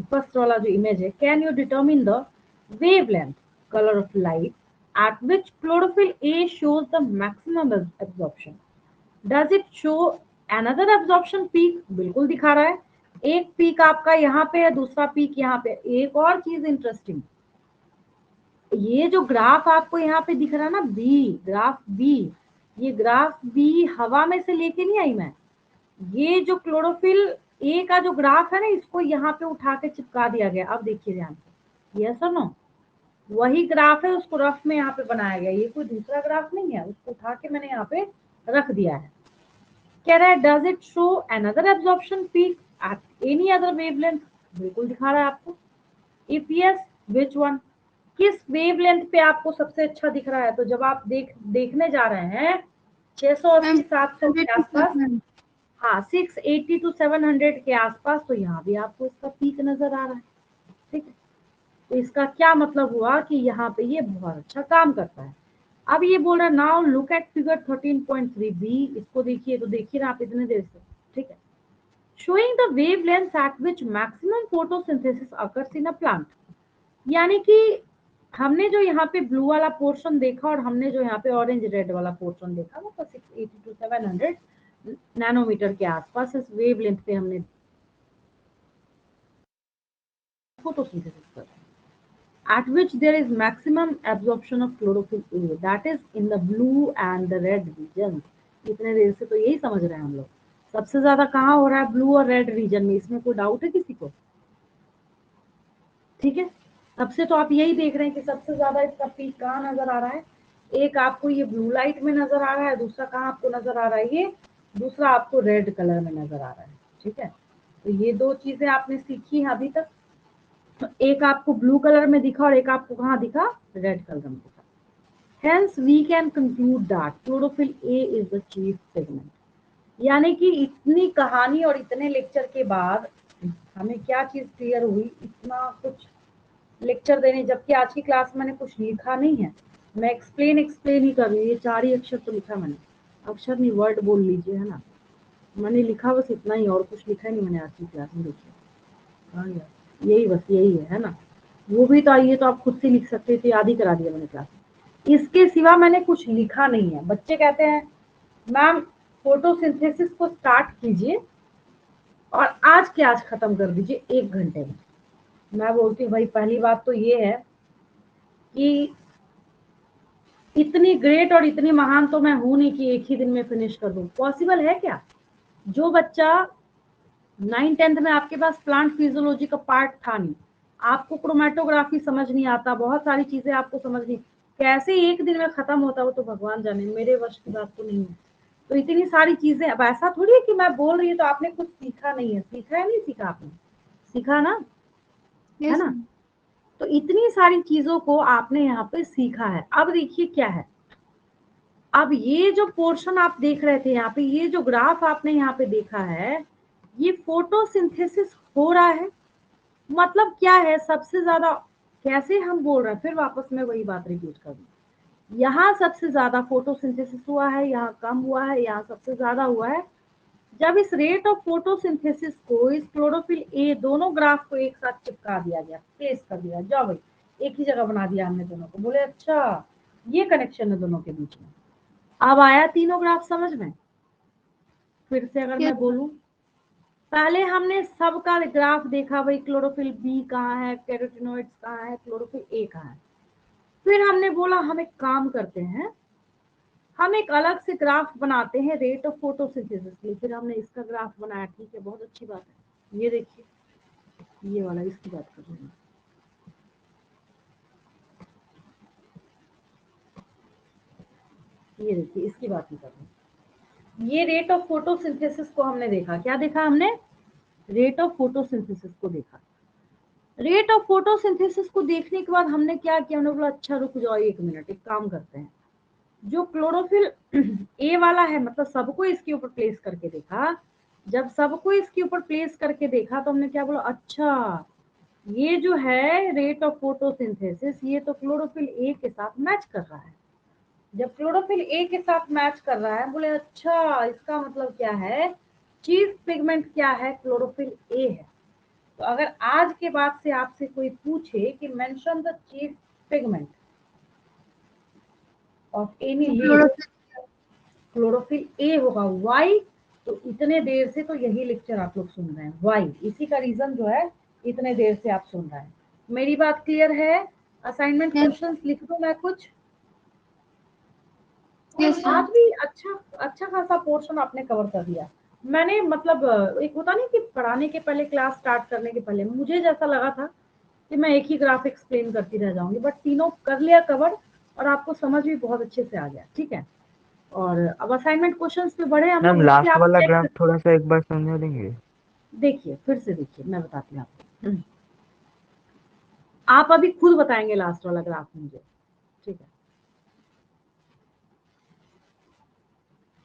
फर्स्ट वाला जो इमेज है, can you determine the wavelength color of light at which chlorophyll A shows the maximum absorption? Does it show another absorption peak? बिल्कुल दिखा रहा है, एक पीक आपका यहाँ पे है, दूसरा पीक यहाँ पे। एक और चीज इंटरेस्टिंग, ये जो ग्राफ आपको यहाँ पे दिख रहा है ना, बी ग्राफ बी, ये ग्राफ बी हवा में से लेके नहीं आई मैं, ये जो क्लोरोफिल ए का जो ग्राफ है ना, इसको यहाँ पे उठा के चिपका दिया गया। अब देखिए ध्यान से, यस और नो? वही ग्राफ है, उसको रफ में यहाँ पे बनाया गया, ये कोई दूसरा ग्राफ नहीं है, उसको उठा के मैंने यहाँ पे रख दिया है। कह रहा है does it show another absorption peak at any other wavelength? बिल्कुल दिखा रहा है आपको। If yes, which one? किस वेवलेंथ पे आपको सबसे अच्छा दिख रहा है? तो जब आप देखने जा रहे हैं 680-700 के आसपास, हाँ 680 to 700 के आसपास, तो यहाँ भी आपको इसका पीक नजर आ रहा है। ठीक है, तो इसका क्या मतलब हुआ कि यहाँ पे ये बहुत अच्छा काम करता है। अब ये बोल रहा है now look at figure 13.3b, इसको देखिए, तो देखिए ना आप इतने देर से। ठीक है, showing the wavelengths at which maximum photosynthesis occurs in a plant, यानी कि हमने जो यहाँ पे ब्लू वाला पोर्शन देखा और हमने जो यहाँ पे ऑरेंज रेड वाला पोर्शन देखा, वो तो 680 to 700 नैनोमीटर के आसपास इस वेवलेंथ पे हमने फोटोसिंथेसिस करते हैं, at which there is maximum absorption of chlorophyll A, that is in the blue and the red regions. इतने देर से तो यही समझ रहे हैं हम लोग, सबसे ज्यादा कहाँ हो रहा है, ब्लू और रेड रीजन में, इसमें कोई डाउट है किसी को? ठीक है, सबसे तो आप यही देख रहे हैं कि सबसे ज्यादा इसका पीक कहाँ नजर आ रहा है, एक आपको ये ब्लू लाइट में नजर आ रहा है, दूसरा कहाँ आपको नजर आ रहा है, ये दूसरा आपको रेड कलर में नजर आ रहा है। ठीक है, तो ये दो चीजें आपने सीखी है अभी तक, तो एक आपको ब्लू कलर में दिखा और एक आपको कहाँ दिखा, रेड कलर में दिखा। Hence we can conclude that chlorophyll A is the chief pigment। यानी कि इतनी कहानी और इतने लेक्चर के बाद हमें क्या चीज क्लियर हुई, इतना कुछ लेक्चर देने, जबकि आज की क्लास में मैंने कुछ लिखा नहीं है, मैं एक्सप्लेन ही कर रही हूँ। ये 4 ही अक्षर तो लिखा मैंने, अक्षर नहीं वर्ड बोल लीजिए, है ना, मैंने लिखा बस इतना ही, और कुछ लिखा नहीं मैंने आज की क्लास में। देखिए हाँ यार, यही बस यही है ना, वो भी तो ये तो आप खुद से लिख सकते थे, याद ही करा दिया मैंने क्लास में, इसके सिवा मैंने कुछ लिखा नहीं है। बच्चे कहते हैं मैम फोटोसिंथेसिस को स्टार्ट कीजिए और आज के आज खत्म कर दीजिए 1 घंटे में। मैं बोलती हूँ भाई पहली बात तो ये है कि इतनी ग्रेट और इतनी महान तो मैं हूं नहीं कि एक ही दिन में फिनिश कर दूं, पॉसिबल है क्या? जो बच्चा 9th-10th में आपके पास प्लांट फिजियोलॉजी का पार्ट था नहीं, आपको क्रोमेटोग्राफी समझ नहीं आता, बहुत सारी चीजें आपको समझ नहीं, कैसे एक दिन में खत्म होता, वो तो भगवान जाने, मेरे वश की बात तो नहीं है। तो इतनी सारी चीजें, अब ऐसा थोड़ी है कि मैं बोल रही हूँ तो आपने कुछ सीखा नहीं है, सीखा है नहीं सीखा, आपने सीखा ना, है ना? तो इतनी सारी चीजों को आपने यहाँ पे सीखा है। अब देखिए क्या है, अब ये जो पोर्शन आप देख रहे थे यहाँ पे, ये जो ग्राफ आपने यहाँ पे देखा है, ये फोटोसिंथेसिस हो रहा है, मतलब क्या है, सबसे ज्यादा कैसे हम बोल रहे हैं, फिर वापस में वही बात रिपीट कर दूं, यहाँ सबसे ज्यादा फोटोसिंथेसिस हुआ है, यहाँ कम हुआ है, यहाँ सबसे ज्यादा हुआ है। जब इस रेट ऑफ फोटोसिंथेसिस को, इस क्लोरोफिल ए, दोनों ग्राफ को एक साथ चिपका दिया गया, प्लेस कर दिया, जाओ भाई एक ही जगह बना दिया हमने दोनों को, बोले अच्छा ये कनेक्शन है दोनों के बीच में। अब आया तीनों ग्राफ समझ में? फिर से अगर मैं बोलूं, पहले हमने सबका ग्राफ देखा, भाई क्लोरोफिल बी कहाँ है, कैरोटिनॉइड्स कहाँ है, क्लोरोफिल ए कहाँ है। फिर हमने बोला हम एक काम करते हैं, हम एक अलग से ग्राफ बनाते हैं रेट ऑफ फोटोसिंथेसिस के लिए। फिर हमने इसका ग्राफ बनाया, ठीक है, बहुत अच्छी बात है। ये देखिए ये वाला, इसकी बात कर रहे हैं, ये देखिए इसकी बात नहीं कर रहे। ये रेट ऑफ फोटोसिंथेसिस को हमने देखा, क्या देखा हमने, रेट ऑफ फोटोसिंथेसिस को देखा। रेट ऑफ फोटोसिंथेसिस को देखने के बाद हमने क्या किया, हमने बोला अच्छा रुक जाओ 1 मिनट, एक काम करते हैं, जो क्लोरोफिल ए वाला है, मतलब सबको इसके ऊपर प्लेस करके देखा। जब सबको इसके ऊपर प्लेस करके देखा तो हमने क्या बोला, अच्छा ये जो है रेट ऑफ फोटोसिंथेसिस, ये तो क्लोरोफिल ए के साथ मैच कर रहा है। जब क्लोरोफिल ए के साथ मैच कर रहा है, बोले अच्छा इसका मतलब क्या है, चीफ पिगमेंट क्या है, क्लोरोफिल ए है। तो अगर आज के बाद से आपसे कोई पूछे कि mention the chief pigment of any leaf, chlorophyll A होगा, वाई? तो इतने देर से तो यही लेक्चर आप लोग सुन रहे हैं, वाई, इसी का रीजन जो है इतने देर से आप सुन रहे हैं। मेरी बात क्लियर है? असाइनमेंट क्वेश्चंस लिख दूं मैं कुछ? आज भी अच्छा खासा पोर्शन आपने कवर कर दिया। मैंने मतलब एक होता नहीं कि पढ़ाने के पहले, क्लास स्टार्ट करने के पहले मुझे जैसा लगा था कि मैं एक ही ग्राफ एक्सप्लेन करती रह जाऊंगी, बट तीनों कर लिया कवर और आपको समझ भी बहुत अच्छे से आ गया। ठीक है, और अब असाइनमेंट क्वेश्चंस पे बढ़े हम मैम लोग, इसलिए लास्ट आप वाला चेक ग्राफ थोड़ा सा एक बार समझा देंगे? देखिए, फिर से देखिए, मैं बताती हूँ आपको। आप अभी खुद बताएंगे लास्ट वाला ग्राफ मुझे, ठीक है?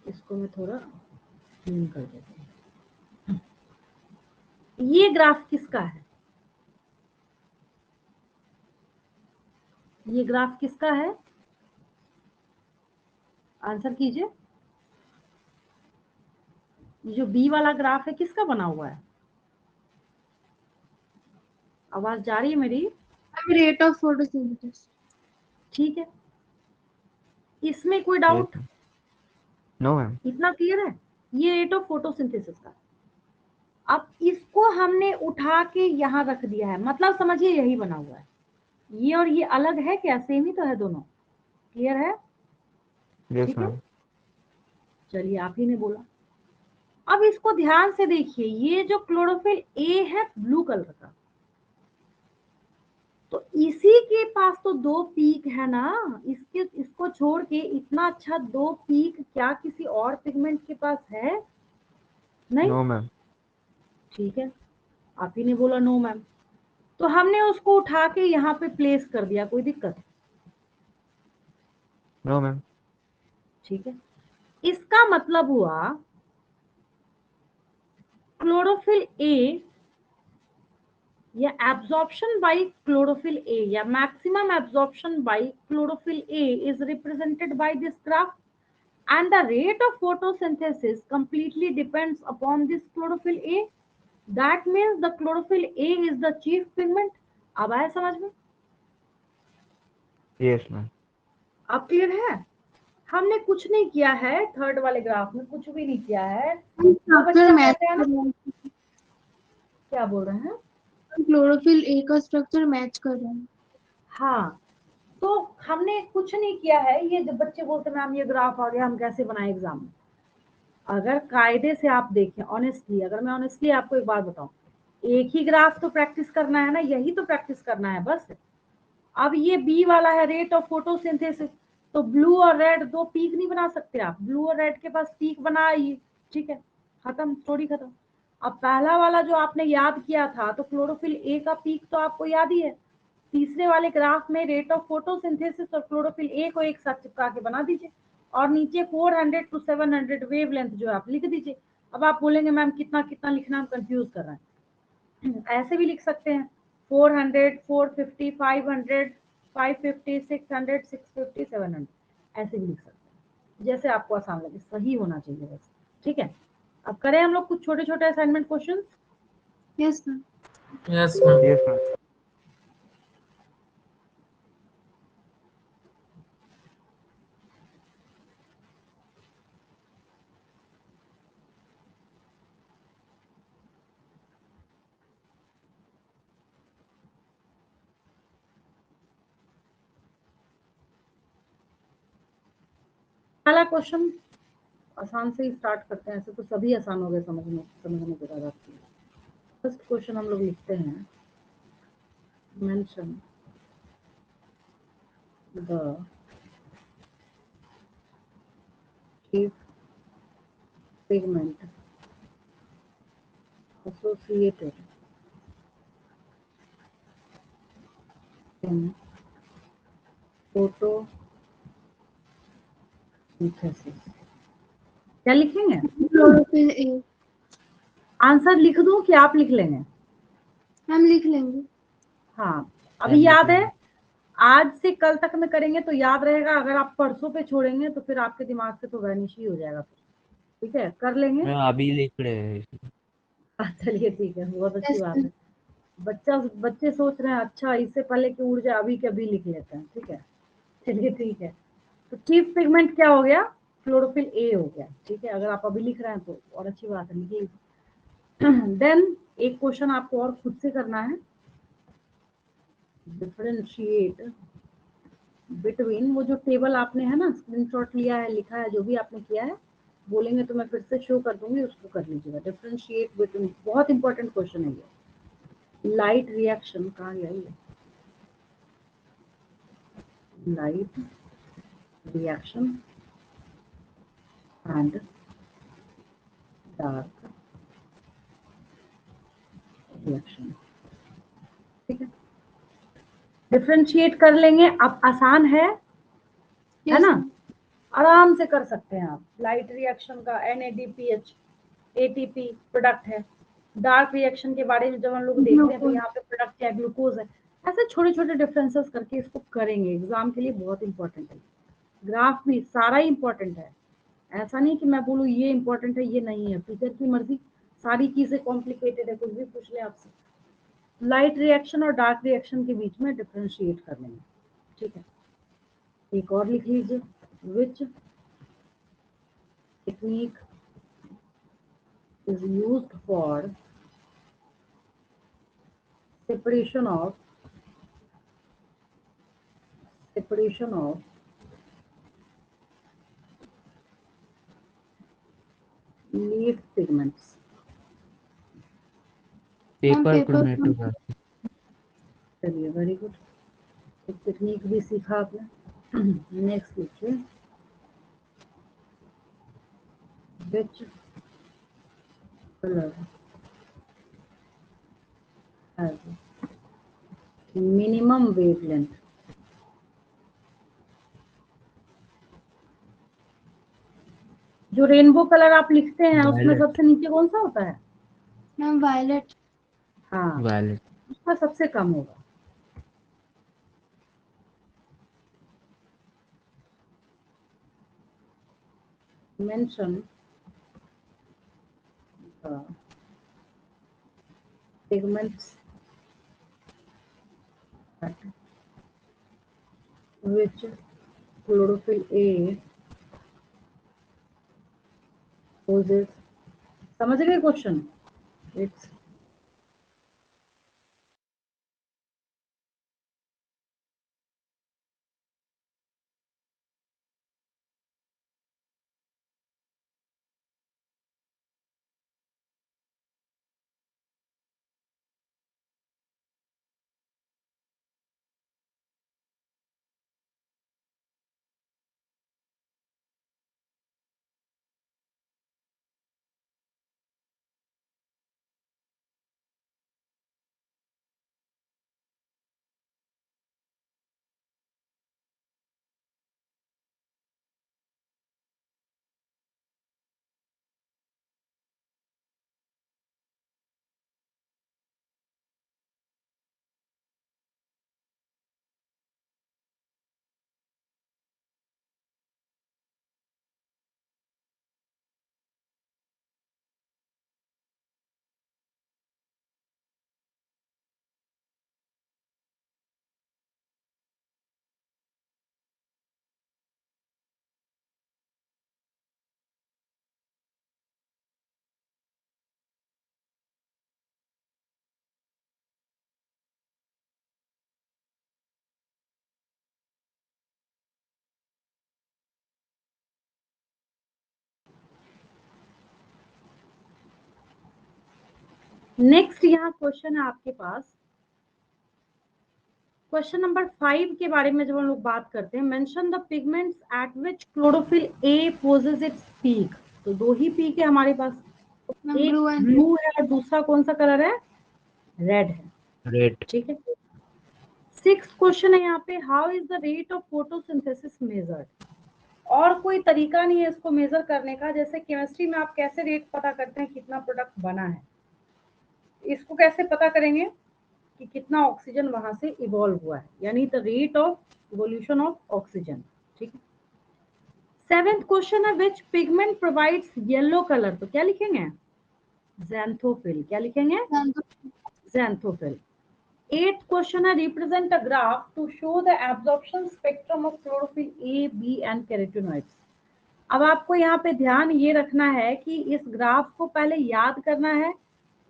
इसको मैं थोड़ा जूम कर देती हूँ। ये ग्राफ किसका है, ये ग्राफ किसका है, आंसर कीजिए। ये जो बी वाला ग्राफ है किसका बना हुआ है? आवाज जा रही है मेरी? Rate of photosynthesis. ठीक है, इसमें कोई डाउट? No ma'am. इतना क्लियर है, ये रेट ऑफ फोटोसिंथेसिस का। अब इसको हमने उठा के यहाँ रख दिया है, मतलब समझिए यही बना हुआ है। ये और ये अलग है क्या? सेम ही तो है दोनों। क्लियर है? यस ठीक है, मैम। चलिए आप ही ने बोला। अब इसको ध्यान से देखिए, ये जो क्लोरोफिल ए है ब्लू कलर का, तो इसी के पास तो 2 पीक है ना। इसको छोड़ के इतना अच्छा 2 पीक क्या किसी और पिगमेंट के पास है? नहीं। No ma'am. ठीक है, आप ही ने बोला नो मैम, तो हमने उसको उठा के यहाँ पे प्लेस कर दिया, कोई दिक्कत? No ma'am. ठीक है, इसका मतलब हुआ क्लोरोफिल ए या एब्जॉर्प्शन बाय क्लोरोफिल ए या maximum absorption bye chlorophyll A is represented by this graph, and the rate of photosynthesis completely depends upon this chlorophyll A. That means the chlorophyll A is the chief pigment. अब आया समझ में? Yes ma'am. अब क्लियर है? हमने कुछ नहीं किया है, थर्ड वाले ग्राफ में कुछ भी नहीं किया है। वो बच्चा कहते हैं ना, क्या बोल रहे हैं? क्लोरोफिल ए का स्ट्रक्चर मैच कर रहा है। हाँ, तो हमने कुछ नहीं किया है। ये जब बच्चे बोलते मैम ये ग्राफ आ गया, हम कैसे बनाए एग्जाम में? अगर कायदे से आप देखें, ऑनेस्टली, अगर मैं ऑनेस्टली आपको एक बात बताऊं, एक ही ग्राफ तो प्रैक्टिस करना है ना, यही तो प्रैक्टिस करना है बस। अब ये बी वाला है रेट ऑफ फोटोसिंथेसिस, तो ब्लू और रेड 2 पीक नहीं बना सकते आप। ब्लू और रेड के पास पीक बनाइए, ठीक है, खत्म, स्टोरी खत्म। अब पहला वाला जो आपने याद किया था, तो क्लोरोफिल ए का पीक तो आपको याद ही है। तीसरे वाले ग्राफ में रेट ऑफ फोटोसिंथेसिस और क्लोरोफिल ए को एक साथ चिपका के बना दीजिए, और नीचे 400 to 700 वेवलेंथ जो आप लिख दीजिए। अब आप बोलेंगे मैम कितना कितना लिखना, हम कंफ्यूज कर रहे हैं। ऐसे भी लिख सकते हैं 400, 450, 500, 550, 600, 650, 700, ऐसे भी लिख सकते हैं, जैसे आपको आसान लगे, सही होना चाहिए बस। ठीक है, अब करें हम लोग कुछ छोटे छोटे assignment question. Yes ma'am. Yes ma'am. Yes ma'am. पहला क्वेश्चन आसान से ही स्टार्ट करते हैं, ऐसे तो सभी आसान हो गए समझने के बाद आपके। फर्स्ट क्वेश्चन हम लोग लिखते हैं, mention the chief pigment associated in photosynthesis। क्या लिखेंगे? Chlorophyll A. आंसर लिख दूं कि आप लिख लेंगे? हम लिख लेंगे। हाँ, अभी याद है, आज से कल तक में करेंगे तो याद रहेगा, अगर आप परसों पे छोड़ेंगे तो फिर आपके दिमाग से तो वैनिश ही हो जाएगा। ठीक है, कर लेंगे? मैं अभी लिख रहे हैं। चलिए ठीक है, बहुत अच्छी Yes, बात है। बच्चे सोच रहे हैं अच्छा इससे पहले कि उड़ जाए अभी के अभी लिख लेते हैं। ठीक है, चलिए ठीक है। तो चीफ पिगमेंट क्या हो गया? क्लोरोफिल ए हो गया। ठीक है, अगर आप अभी लिख रहे हैं तो और अच्छी बात है, लिखिए। देन एक क्वेश्चन आपको और खुद से करना है, डिफरेंशिएट बिटवीन, वो जो टेबल आपने है ना स्क्रीनशॉट लिया है, लिखा है, जो भी आपने किया है, बोलेंगे तो मैं फिर से शो कर दूंगी, उसको कर लीजिएगा। डिफरेंशिएट बिटवीन, बहुत इंपॉर्टेंट क्वेश्चन है ये। लाइट रिएक्शन कहाँ गया ये? Light reaction and dark reaction. ठीक है, डिफरेंशिएट कर लेंगे। अब आसान है yes, ना? ma'am. आराम से कर सकते हैं आप। लाइट रिएक्शन का NADPH ATP प्रोडक्ट है। डार्क रिएक्शन के बारे में जब हम लोग देखते हैं तो यहाँ पे प्रोडक्ट क्या, ग्लूकोज है। ऐसे छोटे छोटे डिफरेंसेस करके इसको करेंगे, एग्जाम के लिए बहुत इंपॉर्टेंट है। ग्राफ भी सारा ही इंपॉर्टेंट है, ऐसा नहीं कि मैं बोलूँ ये इंपॉर्टेंट है ये नहीं है, टीचर की मर्जी, सारी चीजें कॉम्प्लिकेटेड है, कुछ भी पूछ ले आपसे। लाइट रिएक्शन और डार्क रिएक्शन के बीच में डिफरेंशिएट कर लेंगे। ठीक है, एक और लिख लीजिए, which technique is used for separation of leaf pigments. Paper paper chromatography. चलिए वेरी गुड, एक टेक्निक भी सीखा आपने। नेक्स्ट लिखिए, which color has minimum wavelength? जो रेनबो कलर आप लिखते हैं उसमें Violet. सबसे नीचे कौन सा होता है? Ma'am violet. हाँ, Violet. उसका सबसे कम होगा। Mention the pigments at which chlorophyll A poses, समझ गए क्वेश्चन? इट्स नेक्स्ट यहाँ क्वेश्चन है आपके पास, क्वेश्चन नंबर 5 के बारे में जब हम लोग बात करते हैं, mention the pigments at which chlorophyll A possess its peak. तो दो ही पीक है हमारे पास, एक ब्लू एंड ब्लू है और दूसरा कौन सा कलर है? रेड है। Red. ठीक है। 6th क्वेश्चन है यहाँ पे, how is the rate of photosynthesis measured? और कोई तरीका नहीं है इसको मेजर करने का, जैसे केमिस्ट्री में आप कैसे रेट पता करते हैं कितना प्रोडक्ट बना है, इसको कैसे पता करेंगे कि कितना ऑक्सीजन वहां से इवॉल्व हुआ है, यानी the rate of evolution of oxygen. ठीक है। 7th क्वेश्चन है, which pigment provides yellow colour? तो क्या लिखेंगे? ज़ैंथोफिल। क्या लिखेंगे? ज़ैंथोफिल। 8th क्वेश्चन है, represent a graph to show the absorption spectrum of chlorophyll A, B and carotenoids. अब आपको यहाँ पे ध्यान ये रखना है कि इस ग्राफ को पहले याद करना है,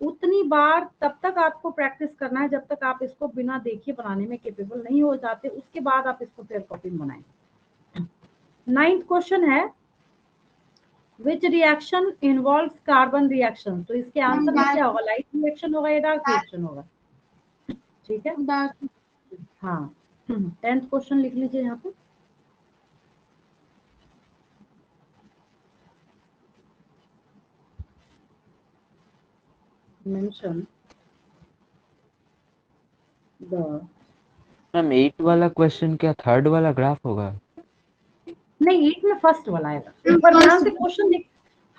उतनी बार तब तक आपको प्रैक्टिस करना है जब तक आप इसको बिना देखे बनाने में कैपेबल नहीं हो जाते, उसके बाद आप इसको फिर कॉपी में बनाएं। 9th क्वेश्चन है, which reaction involves carbon reaction? तो इसके आंसर में क्या होगा? लाइट रिएक्शन होगा या डार्क रिएक्शन होगा? ठीक है। डार्क। हाँ। 10th क्वेश्चन लिख लीजिए यहाँ पे, मेंशन द, मैम 8 वाला क्वेश्चन क्या थर्ड वाला ग्राफ होगा? नहीं 8 में फर्स्ट वाला आएगा। एक बार ध्यान से क्वेश्चन देख,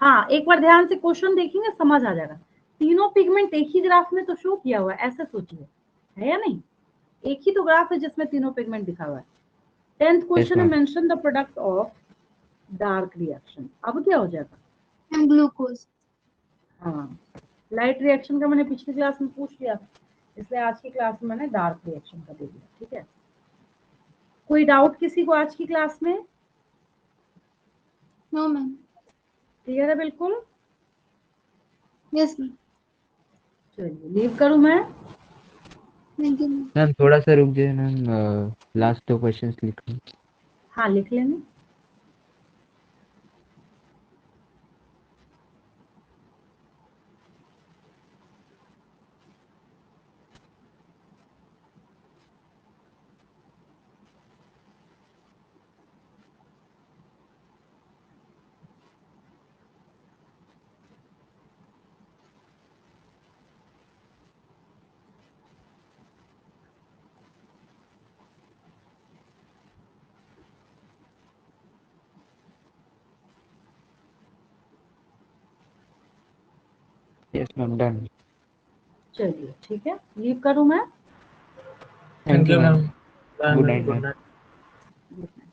हाँ एक बार ध्यान से क्वेश्चन देखेंगे समझ आ जाएगा। तीनों पिगमेंट एक ही ग्राफ में तो शो किया हुआ है, ऐसे सोचिए, है या नहीं? एक ही तो ग्राफ है जिसमें तीनों पिगमेंट दिखा हुआ है। 10th क्वेश्चन है, ma'am. Mention the product of dark reaction. अब क्या हो जाएगा? ग्लूकोज। हाँ, लाइट रिएक्शन का मैंने पिछली क्लास में पूछ लिया, इसलिए आज की क्लास में मैंने डार्क रिएक्शन का दे दिया। ठीक है, कोई डाउट किसी को आज की क्लास में? No ma'am. क्लियर है बिल्कुल? Yes ma'am. चलिए लीव करूं मैं? Thank you. मैम थोड़ा सा रुक जाइए मैम, लास्ट 2 क्वेश्चंस लिख लूँ। हाँ, लिख लेना। Yes ma'am, done. चलिए ठीक है, लीव करूँ मैं? Thank thank you you ma'am. Ma'am. Bye good ma'am, night good ma'am. Night. Good night.